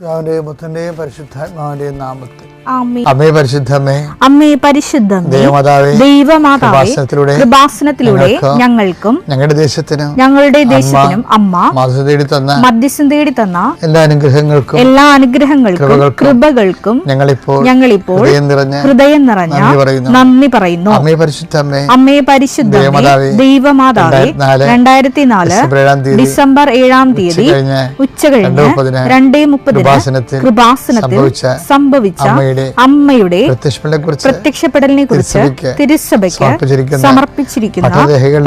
പിതാവിന്റെയും പുത്രന്റെയും പരിശുദ്ധാത്മാവിന്റെയും നാമത്തിൽ ആമേൻ. അമ്മേ പരിശുദ്ധമേ, അമ്മേ പരിശുദ്ധമേ, ദൈവമാതാവേ, ദൈവമാതാവേ, കൃപാസനത്തിലൂടെ ഞങ്ങൾക്കും ഞങ്ങളുടെ ദേശത്തിനും അമ്മ മധ്യസ്ഥം തേടി തന്ന എല്ലാ അനുഗ്രഹങ്ങൾക്കും കൃപകൾക്കും ഞങ്ങളിപ്പോൾ ഹൃദയം നിറഞ്ഞ നന്ദി പറയുന്നു. അമ്മേ പരിശുദ്ധമേ, അമ്മേ പരിശുദ്ധമേ, ദൈവമാതാവേ, 2004 ഡിസംബർ 7 ഉച്ചകഴിഞ്ഞ് 2:30 കൃപാസനത്തിൽ സംഭവിച്ച അമ്മയുടെ പ്രത്യക്ഷപ്പെടലിനെ കുറിച്ച് തിരുസഭയ്ക്ക് സമർപ്പിച്ചിരിക്കുന്ന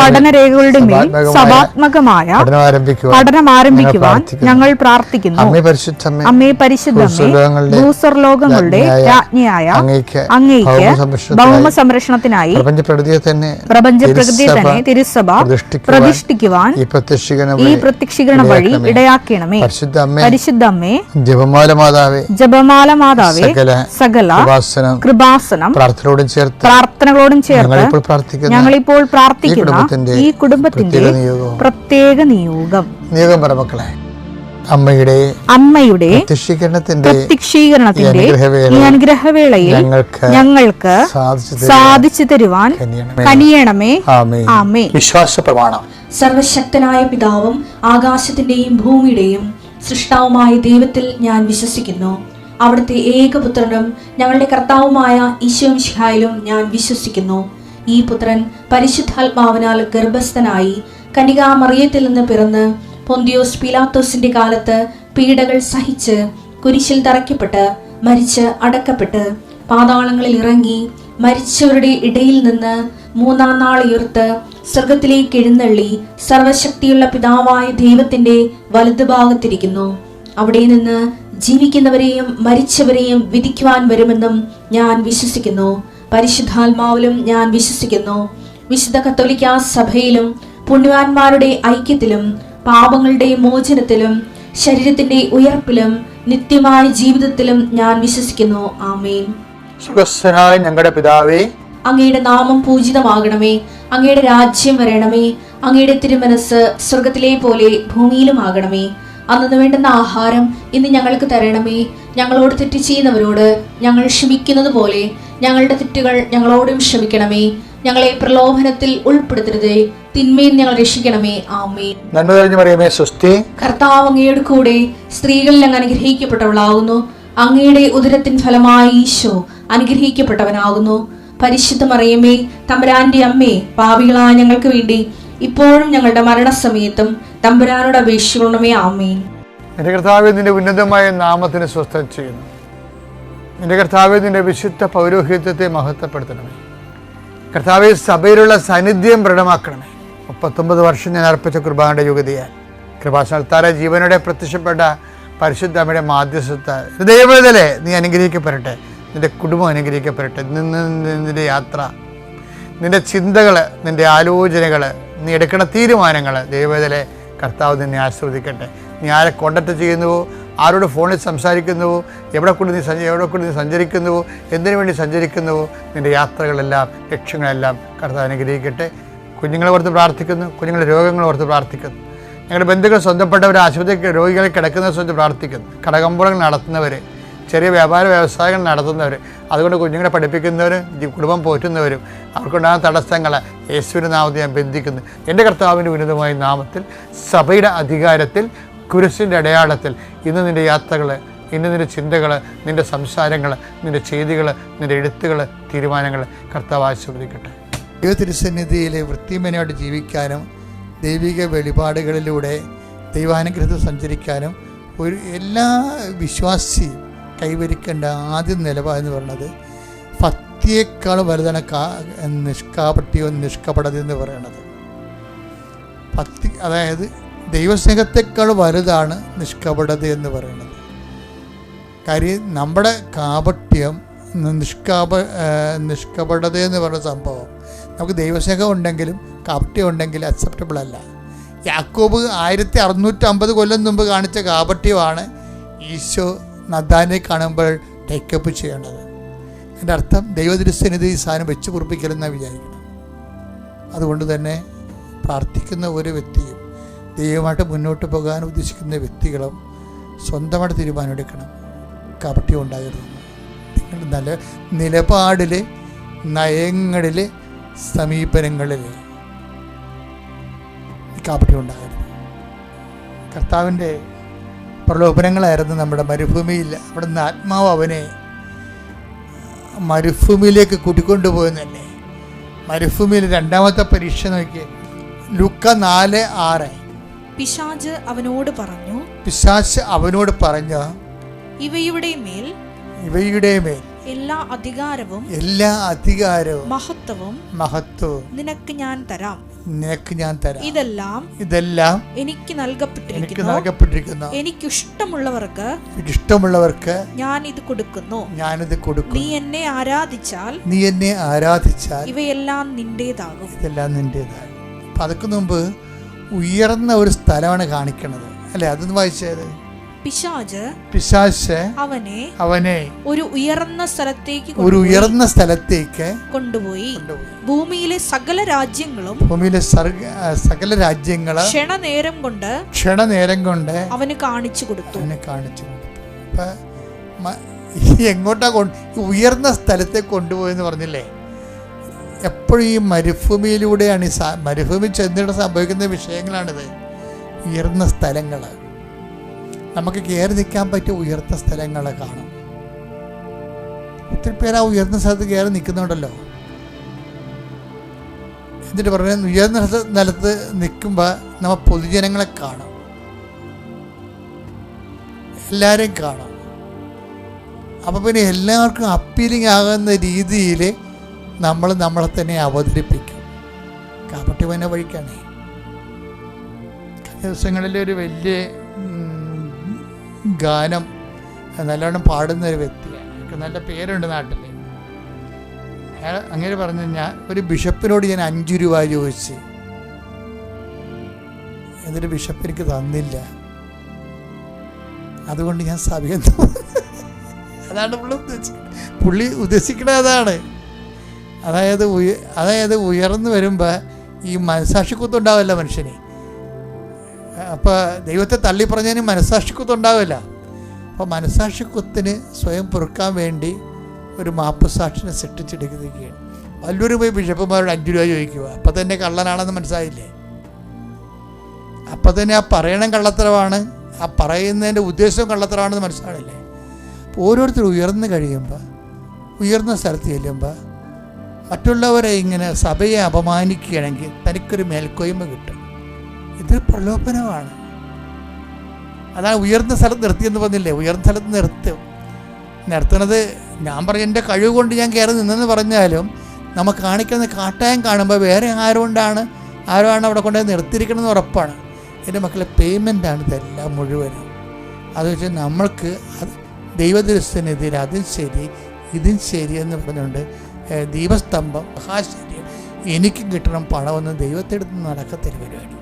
പഠനരേഖകളുടെ മേൽ സഭാത്മകമായ പഠനം ആരംഭിക്കുവാൻ ഞങ്ങൾ പ്രാർത്ഥിക്കുന്നു. അമ്മേ പരിശുദ്ധമേ, ഭൂസ്വർലോകങ്ങളുടെ രാജ്ഞിയായ അങ്ങേയ്ക്ക് ഭൗമ സംരക്ഷണത്തിനായി പ്രപഞ്ചപ്രകൃതിയെ തന്നെ തിരുസഭ പ്രതിഷ്ഠിക്കുവാൻ ഈ പ്രത്യക്ഷീകരണം വഴി ഇടയാക്കണമേ. പരിശുദ്ധമ്മേ, ജപമാല മാതാവേ, സകല കൃപാസനം പ്രാർത്ഥനകളോടും ചേർത്ത് ഞങ്ങളിപ്പോൾ പ്രാർത്ഥിക്കുന്ന ഈ കുടുംബത്തിന്റെ പ്രത്യേക നിയോഗം മക്കളെ, അമ്മയുടെ പ്രത്യക്ഷീകരണത്തിന്റെ ഈ അനുഗ്രഹവേളയിൽ ഞങ്ങൾക്ക് സാധിച്ചു തരുവാൻ കനിയണമേ. ആമേൻ. വിശ്വാസ പ്രമാണം. സർവശക്തനായ പിതാവും ആകാശത്തിന്റെയും ഭൂമിയുടെയും സൃഷ്ടാവുമായ ദൈവത്തിൽ ഞാൻ വിശ്വസിക്കുന്നു. അവിടുത്തെ ഏകപുത്രനും ഞങ്ങളുടെ കർത്താവുമായ ഈശോമിശിഹായിലും ഞാൻ വിശ്വസിക്കുന്നു. ഈ പുത്രൻ പരിശുദ്ധാത്മാവിനാൽ ഗർഭസ്ഥനായി കന്യകാമറിയത്തിൽ നിന്ന് പിറന്ന് പൊന്തിയോസ് പീലാത്തോസിന്റെ കാലത്ത് പീഡകൾ സഹിച്ച് കുരിശിൽ തറയ്ക്കപ്പെട്ട് മരിച്ച് അടക്കപ്പെട്ട് പാതാളങ്ങളിൽ ഇറങ്ങി മരിച്ചവരുടെ ഇടയിൽ നിന്ന് 3-ാം നാൾ ഉയർത്ത് സ്വർഗത്തിലേക്ക് എഴുന്നള്ളി സർവശക്തിയുള്ള പിതാവായ ദൈവത്തിന്റെ വലതുഭാഗത്തിരിക്കുന്നു. അവിടെ നിന്ന് ജീവിക്കുന്നവരെയും മരിച്ചവരെയും വിധിക്കുവാൻ വരുമെന്നും ഞാൻ വിശ്വസിക്കുന്നു. പരിശുദ്ധാത്മാവിലും ഞാൻ വിശ്വസിക്കുന്നു. വിശുദ്ധ കത്തോലിക്കാ സഭയിലും പുണ്യവാന്മാരുടെ ഐക്യത്തിലും പാപങ്ങളുടെ മോചനത്തിലും ശരീരത്തിന്റെ ഉയർപ്പിലും നിത്യമായ ജീവിതത്തിലും ഞാൻ വിശ്വസിക്കുന്നു. ആമേൻ. സുഖസ്ഥനായ ഞങ്ങളുടെ പിതാവേ, അങ്ങയുടെ നാമം പൂജിതമാകണമേ. അങ്ങയുടെ രാജ്യം വരണമേ. അങ്ങയുടെ തിരുമനസ് സ്വർഗത്തിലെ പോലെ ഭൂമിയിലും ആകണമേ. അന്നു വേണ്ടുന്ന ആഹാരം ഇന്ന് ഞങ്ങൾക്ക് തരണമേ. ഞങ്ങളോട് തെറ്റ് ചെയ്യുന്നവരോട് ഞങ്ങൾ ക്ഷമിക്കുന്നത് പോലെ ഞങ്ങളുടെ തെറ്റുകൾ ഞങ്ങളോടും ക്ഷമിക്കണമേ. ഞങ്ങളെ പ്രലോഭനത്തിൽ ഉൾപ്പെടുത്തരുതേ, തിന്മയിൽ ഞങ്ങൾ രക്ഷിക്കണമേ. ആമേൻ. നന്മ നിറഞ്ഞ മറിയമേ, സ്വസ്തി. കർത്താവ് അങ്ങയുടെ കൂടെ സ്ത്രീകളിൽ അങ്ങ് അനുഗ്രഹിക്കപ്പെട്ടവളാകുന്നു. അങ്ങയുടെ ഉദരത്തിൻ ഫലമായി ഈശോ അനുഗ്രഹിക്കപ്പെട്ടവനാകുന്നു. പരിശുദ്ധ മറിയമേ, തമ്പുരാന്റെ അമ്മേ, പാപികളായ ഞങ്ങൾക്ക് വേണ്ടി ഇപ്പോഴും ഞങ്ങളുടെ മരണസമയത്തും തമ്പുരാനോട് അപേക്ഷിക്കണമേ. ആമേൻ. എൻ്റെ കർത്താവേ, നിന്റെ ഉന്നതമായ നാമത്തിന് സ്വസ്ഥം ചെയ്യുന്നു. എൻ്റെ കർത്താവേ, നിന്റെ വിശുദ്ധ പൗരോഹിത്യത്തെ മഹത്വപ്പെടുത്തണമേ. കർത്താവേ, സഭയിലുള്ള സാന്നിധ്യം ദൃഢമാക്കണമേ. 39 വർഷം ഞാൻ അർപ്പിച്ച കുർബാനയുടെ യോഗ്യതയാൽ കൃപാസനത്താര ജീവനോടെ പ്രത്യക്ഷപ്പെട്ട പരിശുദ്ധ അമ്മയുടെ മാധ്യസ്ഥത്താൽ ദൈവവേദലേ നീ അനുഗ്രഹിക്കപ്പെടട്ടെ. നിന്റെ കുടുംബം അനുഗ്രഹിക്കപ്പെടട്ടെ. നിന്റെ യാത്ര, നിന്റെ ചിന്തകൾ, നിന്റെ ആലോചനകൾ, നീ എടുക്കുന്ന തീരുമാനങ്ങൾ ദൈവവേദലേ കർത്താവ് നിന്നെ ആശീർവദിക്കട്ടെ. നീ ആരെ കോണ്ടാക്ട് ചെയ്യുന്നുവോ, ആരോട് ഫോണിൽ സംസാരിക്കുന്നുവോ, എവിടെ കൂടി നീ സഞ്ചരിക്കുന്നുവോ, എന്തിനു വേണ്ടി സഞ്ചരിക്കുന്നുവോ, നിൻ്റെ യാത്രകളെല്ലാം ലക്ഷ്യങ്ങളെല്ലാം കർത്താവ് അനുഗ്രഹിക്കട്ടെ. കുഞ്ഞുങ്ങളെ ഓർത്ത് പ്രാർത്ഥിക്കുന്നു. കുഞ്ഞുങ്ങളുടെ രോഗങ്ങൾ ഓർത്ത് പ്രാർത്ഥിക്കുന്നു. ഞങ്ങളുടെ ബന്ധുക്കൾ സ്വന്തപ്പെട്ടവർ, ആശുപത്രി രോഗികളെ കിടക്കുന്നവർ സ്വന്തം പ്രാർത്ഥിക്കുന്നു. കടകമ്പോളങ്ങൾ നടത്തുന്നവർ, ചെറിയ വ്യാപാര വ്യവസായങ്ങൾ നടത്തുന്നവർ, അതുകൊണ്ട് കുഞ്ഞുങ്ങളെ പഠിപ്പിക്കുന്നവരും കുടുംബം പോറ്റുന്നവരും അവർക്കുണ്ടാകുന്ന തടസ്സങ്ങൾ യേശുവിൻ്റെ നാമത്തിൽ ഞാൻ ബന്ധിക്കുന്നു. എൻ്റെ കർത്താവിൻ്റെ ഉന്നതമായ നാമത്തിൽ സഭയുടെ അധികാരത്തിൽ കുരിശിൻ്റെ അടയാളത്തിൽ ഇന്ന് നിൻ്റെ യാത്രകൾ, ഇന്ന് നിൻ്റെ ചിന്തകൾ, നിൻ്റെ സംസാരങ്ങൾ, നിൻ്റെ ചെയ്തികൾ, നിൻ്റെ എഴുത്തുകൾ, തീരുമാനങ്ങൾ കർത്താവ് ആശീർവദിക്കട്ടെ. ദൈവ തിരുസന്നിധിയിലെ വൃത്തിമനോട് ജീവിക്കാനും ദൈവിക വെളിപാടുകളിലൂടെ ദൈവാനുഗ്രഹത്തിൽ സഞ്ചരിക്കാനും ഒരു എല്ലാ വിശ്വാസിയും കൈവരിക്കേണ്ട ആദ്യ നിലപാടെന്ന് പറയുന്നത് ഭക്തിയേക്കാൾ വലുതാണ് നിഷ്കാപട്യവും നിഷ്കപടതയെന്ന് പറയുന്നത്. ഭക്തി, അതായത് ദൈവസ്നേഹത്തെക്കാൾ വലുതാണ് നിഷ്കപടത എന്ന് പറയുന്നത്. കാര്യം നമ്മുടെ കാപട്യം, നിഷ്കപടത എന്ന് പറയുന്ന സംഭവം നമുക്ക് ദൈവസ്നേഹം ഉണ്ടെങ്കിലും കാപട്യം ഉണ്ടെങ്കിലും അക്സെപ്റ്റബിൾ അല്ല. യാക്കോബ് 1650 കൊല്ലം മുമ്പ് കാണിച്ച കാപട്യമാണ് ഈശോ നദാനെ കാണുമ്പോൾ ടേക്കപ്പ് ചെയ്യേണ്ടത്. എൻ്റെ അർത്ഥം ദൈവതിരുസന്നിധി ഈ സാധനം വെച്ച് കുറിപ്പിക്കലെന്നാണ് വിചാരിക്കണം. അതുകൊണ്ട് തന്നെ പ്രാർത്ഥിക്കുന്ന ഒരു വ്യക്തിയും ദൈവമായിട്ട് മുന്നോട്ട് പോകാൻ ഉദ്ദേശിക്കുന്ന വ്യക്തികളും സ്വന്തമായിട്ട് തീരുമാനമെടുക്കണം. കപട്ടി ഉണ്ടാകരുത്. നിങ്ങളുടെ നല്ല നിലപാടിൽ, നയങ്ങളിൽ, സമീപനങ്ങളിൽ കപട്ടി ഉണ്ടാകരുത്. കർത്താവിൻ്റെ പ്രലോഭനങ്ങളായിരുന്നു നമ്മുടെ മരുഭൂമിയിൽ. അവിടുന്ന് ആത്മാവ് അവനെ മരുഭൂമിയിലേക്ക് കൂട്ടിക്കൊണ്ടുപോയെന്നല്ലേ. മരുഭൂമിയിൽ രണ്ടാമത്തെ പരീക്ഷ നോക്കിയേ, ലൂക്ക 4:6. പിശാച് അവനോട് പറഞ്ഞു, ഇവയുടെ മേൽ എല്ലാ അധികാരവും മഹത്വവും നിനക്ക് ഞാൻ തരാം. ഇതെല്ലാം എനിക്ക് നൽകപ്പെട്ടിരിക്കുന്നു. എനിക്കിഷ്ടമുള്ളവർക്ക് ഞാൻ ഇത് കൊടുക്കുന്നു. നീ എന്നെ ആരാധിച്ചാൽ ഇവയെല്ലാം നിന്റേതാകും. അപ്പം അതൊക്കെ മുമ്പ് ഉയർന്ന ഒരു സ്ഥലമാണ് കാണിക്കണത് അല്ലെ. അതൊന്ന് വായിച്ചത്. പിശാച് അവനെ ഒരു ഉയർന്ന സ്ഥലത്തേക്ക് കൊണ്ടുപോയി. ഭൂമിയിലെ സകല രാജ്യങ്ങളും ക്ഷണനേരം കൊണ്ട് അവന് കാണിച്ചു കൊടുത്തു. എങ്ങോട്ടാ ഉയർന്ന സ്ഥലത്തേക്ക് കൊണ്ടുപോയെന്ന് പറഞ്ഞില്ലേ. എപ്പോഴും ഈ മരുഭൂമിയിലൂടെയാണ് മരുഭൂമി ചെന്നിട്ട് സംഭവിക്കുന്ന വിഷയങ്ങളാണിത്. ഉയർന്ന സ്ഥലങ്ങൾ, നമുക്ക് കയറി നിൽക്കാൻ പറ്റിയ ഉയർന്ന സ്ഥലങ്ങളെ കാണും. ഒത്തിരി പേര് ആ ഉയർന്ന സ്ഥലത്ത് കയറി നിൽക്കുന്നുണ്ടല്ലോ. എന്നിട്ട് പറഞ്ഞ ഉയർന്ന സ്ഥലത്ത് നിൽക്കുമ്പോൾ നമ്മൾ പൊതുജനങ്ങളെ കാണും, എല്ലാവരെയും കാണും. അപ്പോൾ പിന്നെ എല്ലാവർക്കും അപ്പീലിംഗ് ആകുന്ന രീതിയിൽ നമ്മൾ നമ്മളെ തന്നെ അവതരിപ്പിക്കും. കാപ്പട്ടി പോയ വഴിക്കാണേ. കഴിഞ്ഞ ദിവസങ്ങളിൽ ഒരു വലിയ ഗാനം നല്ലോണം പാടുന്ന ഒരു വ്യക്തിയാണ്. നല്ല പേരുണ്ട് നാട്ടിൽ. അങ്ങനെ പറഞ്ഞു, ഞാൻ ഒരു ബിഷപ്പിനോട് ഞാൻ 5 രൂപ ചോദിച്ച്, എന്നിട്ട് ബിഷപ്പ് എനിക്ക് തന്നില്ല. അതുകൊണ്ട് ഞാൻ സഭയിൽ അതാണ് പുള്ളി ഉദ്ദേശിക്കുന്നത്. അതായത് ഉയർന്നു വരുമ്പോൾ ഈ മനസാക്ഷിക്കുത്തുണ്ടാവില്ല മനുഷ്യന്. അപ്പോൾ ദൈവത്തെ തള്ളിപ്പറഞ്ഞതിന് മനസാക്ഷിക്കുത്തുണ്ടാവില്ല. അപ്പോൾ മനസാക്ഷിക്കുത്തിന് സ്വയം പൊറുക്കാൻ വേണ്ടി ഒരു മാപ്പുസാക്ഷിനെ സൃഷ്ടിച്ചെടുക്കുകയാണ്. വല്ലൂർ പോയി ബിഷപ്പുമാരോട് 5 രൂപ ചോദിക്കുക. അപ്പം തന്നെ കള്ളനാണെന്ന് മനസ്സിലായില്ലേ. അപ്പം തന്നെ ആ പറയണം കള്ളത്തരമാണ്, ആ പറയുന്നതിൻ്റെ ഉദ്ദേശവും കള്ളത്തരമാണെന്ന് മനസ്സിലാവില്ലേ. ഓരോരുത്തർ ഉയർന്നു കഴിയുമ്പോൾ, ഉയർന്ന സ്ഥലത്ത് ചെല്ലുമ്പോൾ മറ്റുള്ളവരെ ഇങ്ങനെ സഭയെ അപമാനിക്കുകയാണെങ്കിൽ തനിക്കൊരു മേൽക്കോയ്മ കിട്ടും. ഇതൊരു പ്രലോഭനമാണ്. അതാണ് ഉയർന്ന സ്ഥലത്ത് നിർത്തിയെന്ന് പറഞ്ഞില്ലേ. ഉയർന്ന സ്ഥലത്ത് നിർത്തുന്നത് ഞാൻ പറഞ്ഞ എൻ്റെ കഴിവ് കൊണ്ട് ഞാൻ കയറി നിന്നെന്ന് പറഞ്ഞാലും നമ്മൾ കാണിക്കുന്ന കാട്ടായം കാണുമ്പോൾ വേറെ ആരോ ആണ് അവിടെ കൊണ്ടുപോയി നിർത്തിയിരിക്കണമെന്ന് ഉറപ്പാണ്. എൻ്റെ മക്കളെ പേയ്മെൻ്റാണ് ഇതെല്ലാം മുഴുവനും. അത് വെച്ചാൽ നമ്മൾക്ക് അത് ദൈവദൃശ്യനെതിരെ അതും ശരി ഇതും ശരിയെന്ന് പറഞ്ഞുകൊണ്ട് ദീപസ്തംഭം മഹാശരീരം എനിക്കും കിട്ടണം പണമെന്ന് ദൈവത്തെ അടുത്ത് നടക്കത്തില്ല പരിപാടി.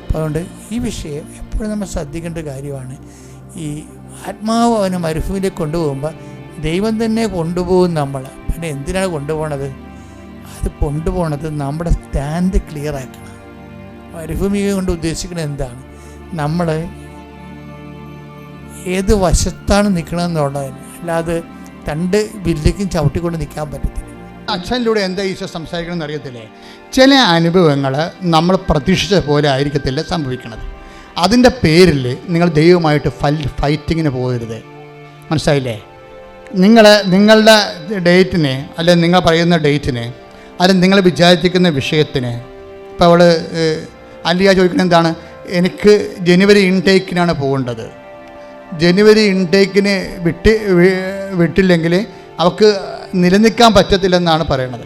അപ്പോൾ അതുകൊണ്ട് ഈ വിഷയം എപ്പോഴും നമ്മൾ ശ്രദ്ധിക്കേണ്ട കാര്യമാണ്. ഈ ആത്മാവ് അവനെ മരുഭൂമിയിലേക്ക് കൊണ്ടുപോകുമ്പോൾ ദൈവം തന്നെ കൊണ്ടുപോകും നമ്മൾ. പിന്നെ എന്തിനാണ് കൊണ്ടുപോകണത്? അത് കൊണ്ടുപോകണത് നമ്മുടെ സ്റ്റാൻഡ് ക്ലിയർ ആക്കണം. മരുഭൂമിയെ കൊണ്ട് ഉദ്ദേശിക്കുന്നത് എന്താണ്? നമ്മൾ ഏത് വശത്താണ് നിൽക്കണമെന്നുള്ളതിന്, അല്ലാതെ 2 ബില്ലിക്കും ചവിട്ടിക്കൊണ്ട് നിൽക്കാൻ പറ്റത്തില്ല. അച്ഛനിലൂടെ എന്താ ഈശോ സംസാരിക്കണമെന്ന് അറിയത്തില്ലേ. ചില അനുഭവങ്ങൾ നമ്മൾ പ്രതീക്ഷിച്ച പോലെ ആയിരിക്കത്തില്ല സംഭവിക്കണത്. അതിൻ്റെ പേരിൽ നിങ്ങൾ ദൈവമായിട്ട് ഫൈറ്റിങ്ങിന് പോകരുത്. മനസ്സിലായില്ലേ? നിങ്ങളുടെ ഡേറ്റിന്, അല്ലെങ്കിൽ നിങ്ങൾ പറയുന്ന ഡേറ്റിന്, അല്ലെങ്കിൽ നിങ്ങൾ വിചാരിച്ചിരിക്കുന്ന വിഷയത്തിന്, ഇപ്പോൾ അവൾ അല്ലിയ ചോദിക്കുന്നത് എന്താണ്? എനിക്ക് ജനുവരി ഇൻടേക്കിനാണ് പോകേണ്ടത്. ജനുവരി ഇൻടേക്കിന് വിട്ടില്ലെങ്കിൽ അവൾക്ക് നിലനിൽക്കാൻ പറ്റത്തില്ലെന്നാണ് പറയണത്.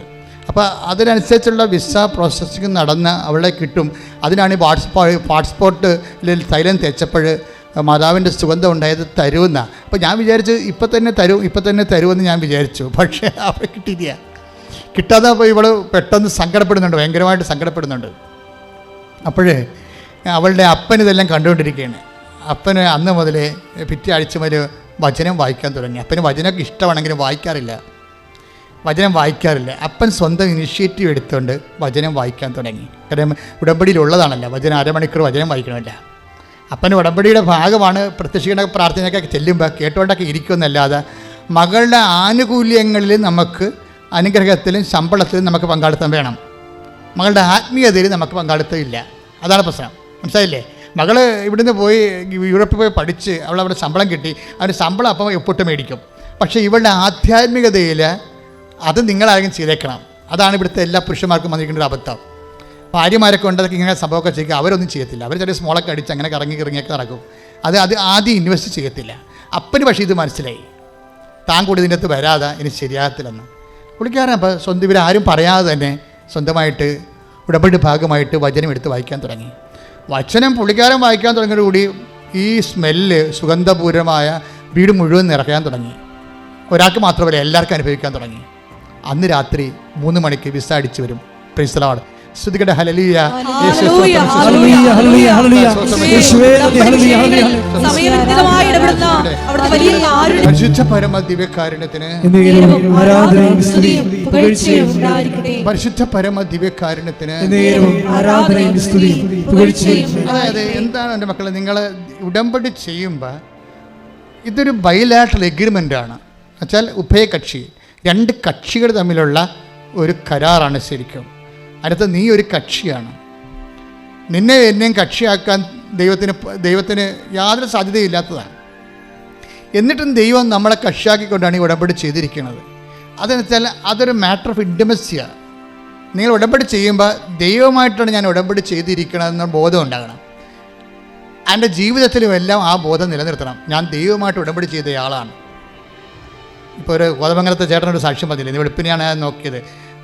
അപ്പോൾ അതിനനുസരിച്ചുള്ള വിസ പ്രോസസ്സിങ് നടന്ന് അവളെ കിട്ടും. അതിനാണ് ഈ പാസ്പോർട്ടിൽ തൈലം തേച്ചപ്പോൾ മാതാവിൻ്റെ സുഗന്ധം ഉണ്ടായത് തരുമെന്ന. അപ്പോൾ ഞാൻ വിചാരിച്ചു ഇപ്പം തന്നെ തരുമെന്ന് ഞാൻ വിചാരിച്ചു. പക്ഷേ അവളെ കിട്ടിയില്ല. കിട്ടാതെ അപ്പോൾ ഇവൾ പെട്ടെന്ന് സങ്കടപ്പെടുന്നുണ്ട്, ഭയങ്കരമായിട്ട് സങ്കടപ്പെടുന്നുണ്ട്. അപ്പോഴേ അവളുടെ അപ്പൻ ഇതെല്ലാം കണ്ടുകൊണ്ടിരിക്കുകയാണ്. അപ്പന് അന്ന് മുതൽ പിറ്റേ ആഴ്ച മുതൽ വചനം വായിക്കാൻ തുടങ്ങി. അപ്പന് വചനമൊക്കെ ഇഷ്ടമാണെങ്കിലും വചനം വായിക്കാറില്ല. അപ്പൻ സ്വന്തം ഇനിഷ്യേറ്റീവ് എടുത്തുകൊണ്ട് വചനം വായിക്കാൻ തുടങ്ങി. കാരണം ഉടമ്പടിയിലുള്ളതാണല്ലോ വചനം, 1/2 മണിക്കൂർ വചനം വായിക്കണമല്ല. അപ്പൻ്റെ ഉടമ്പടിയുടെ ഭാഗമാണ് പ്രത്യക്ഷീകരണ പ്രാർത്ഥനയൊക്കെ ചെല്ലുമ്പോൾ കേട്ടുകൊണ്ടൊക്കെ ഇരിക്കുമെന്നല്ലാതെ മകളുടെ ആനുകൂല്യങ്ങളിൽ നമുക്ക് അനുഗ്രഹത്തിലും ശമ്പളത്തിലും നമുക്ക് പങ്കാളിത്തം വേണം. മകളുടെ ആത്മീയതയിൽ നമുക്ക് പങ്കാളിത്തം ഇല്ല. അതാണ് പ്രശ്നം. മനസ്സിലായില്ലേ? മകൾ ഇവിടുന്ന് പോയി യൂറോപ്പിൽ പോയി പഠിച്ച് അവളവിടെ ശമ്പളം കിട്ടി, അവൻ്റെ ശമ്പളം അപ്പം ഒപ്പിട്ട് മേടിക്കും. പക്ഷേ ഇവളുടെ ആധ്യാത്മികതയിൽ അത് നിങ്ങളാരെങ്കിലും ചെയ്തേക്കണം. അതാണ് ഇവിടുത്തെ എല്ലാ പുരുഷന്മാർക്കും വന്നിരിക്കുന്ന ഒരു അബദ്ധം. ഭാര്യമാരൊക്കെ ഉണ്ടതൊക്കെ ഇങ്ങനെ സംഭവമൊക്കെ ചെയ്യുക, അവരൊന്നും ചെയ്യത്തില്ല. അവർ ചെറിയ സ്മോളൊക്കെ അടിച്ച് അങ്ങനെ ഇറങ്ങിയൊക്കെ നടക്കും. അത് ആദ്യം ഇൻവെസ്റ്റ് ചെയ്യത്തില്ല. അപ്പന് പക്ഷേ ഇത് മനസ്സിലായി, താൻ കൂടി ഇതിൻ്റെ അകത്ത് വരാതെ ഇനി ശരിയാകത്തില്ലെന്ന്. പുള്ളിക്കാരൻ അപ്പോൾ സ്വന്തം ഇവരാരും പറയാതെ തന്നെ സ്വന്തമായിട്ട് ഉടമ്പടി ഭാഗമായിട്ട് വചനം എടുത്ത് വായിക്കാൻ തുടങ്ങി. വചനം പുള്ളിക്കാരൻ വായിക്കാൻ തുടങ്ങിയതോടുകൂടി ഈ സ്മെല്ല് സുഗന്ധപൂരമായ വീട് മുഴുവൻ നിറയ്ക്കാൻ തുടങ്ങി. ഒരാൾക്ക് മാത്രമല്ല, എല്ലാവർക്കും അനുഭവിക്കാൻ തുടങ്ങി. അന്ന് രാത്രി 3 മണിക്ക് വിസ അടിച്ചു വരും. Praise the lord. സ്തുതിക്കട്ടെ. ഹല്ലേലൂയ. പരിശുദ്ധ പരമ ദിവ്യകാരുണ്യത്തിന്, പരിശുദ്ധ പരമ ദിവ്യകാരുണ്യത്തിന്. അതായത് എന്താണ് എൻ്റെ മക്കളെ, നിങ്ങൾ ഉടമ്പടി ചെയ്യുമ്പോൾ ഇതൊരു ബൈലാറ്ററൽ എഗ്രിമെൻ്റ് ആണ്. എന്നുവെച്ചാൽ ഉഭയകക്ഷി, 2 കക്ഷികൾ തമ്മിലുള്ള ഒരു കരാറാണ് ശരിക്കും. അതിനകത്ത് നീ ഒരു കക്ഷിയാണ്. നിന്നെ എന്നെയും കക്ഷിയാക്കാൻ ദൈവത്തിന് യാതൊരു സാധ്യതയില്ലാത്തതാണ്. എന്നിട്ടും ദൈവം നമ്മളെ കക്ഷിയാക്കിക്കൊണ്ടാണ് ഈ ഉടമ്പടി ചെയ്തിരിക്കുന്നത്. അതെന്ന് വെച്ചാൽ അതൊരു മാറ്റർ ഓഫ് ഇൻറ്റിമസിയാണ്. നിങ്ങൾ ഉടമ്പടി ചെയ്യുമ്പോൾ ദൈവമായിട്ടാണ് ഞാൻ ഉടമ്പടി ചെയ്തിരിക്കണമെന്ന ബോധം ഉണ്ടാകണം. എൻ്റെ ജീവിതത്തിലും എല്ലാം ആ ബോധം നിലനിർത്തണം. ഞാൻ ദൈവമായിട്ട് ഉടമ്പടി ചെയ്തയാളാണ്. ഇപ്പോൾ ഒരു കോതമംഗലത്തെ ചേട്ടനൊരു സാക്ഷ്യം പറഞ്ഞില്ല, ഇന്ന് വെളുപ്പിനെയാണ് ഞാൻ നോക്കിയത്.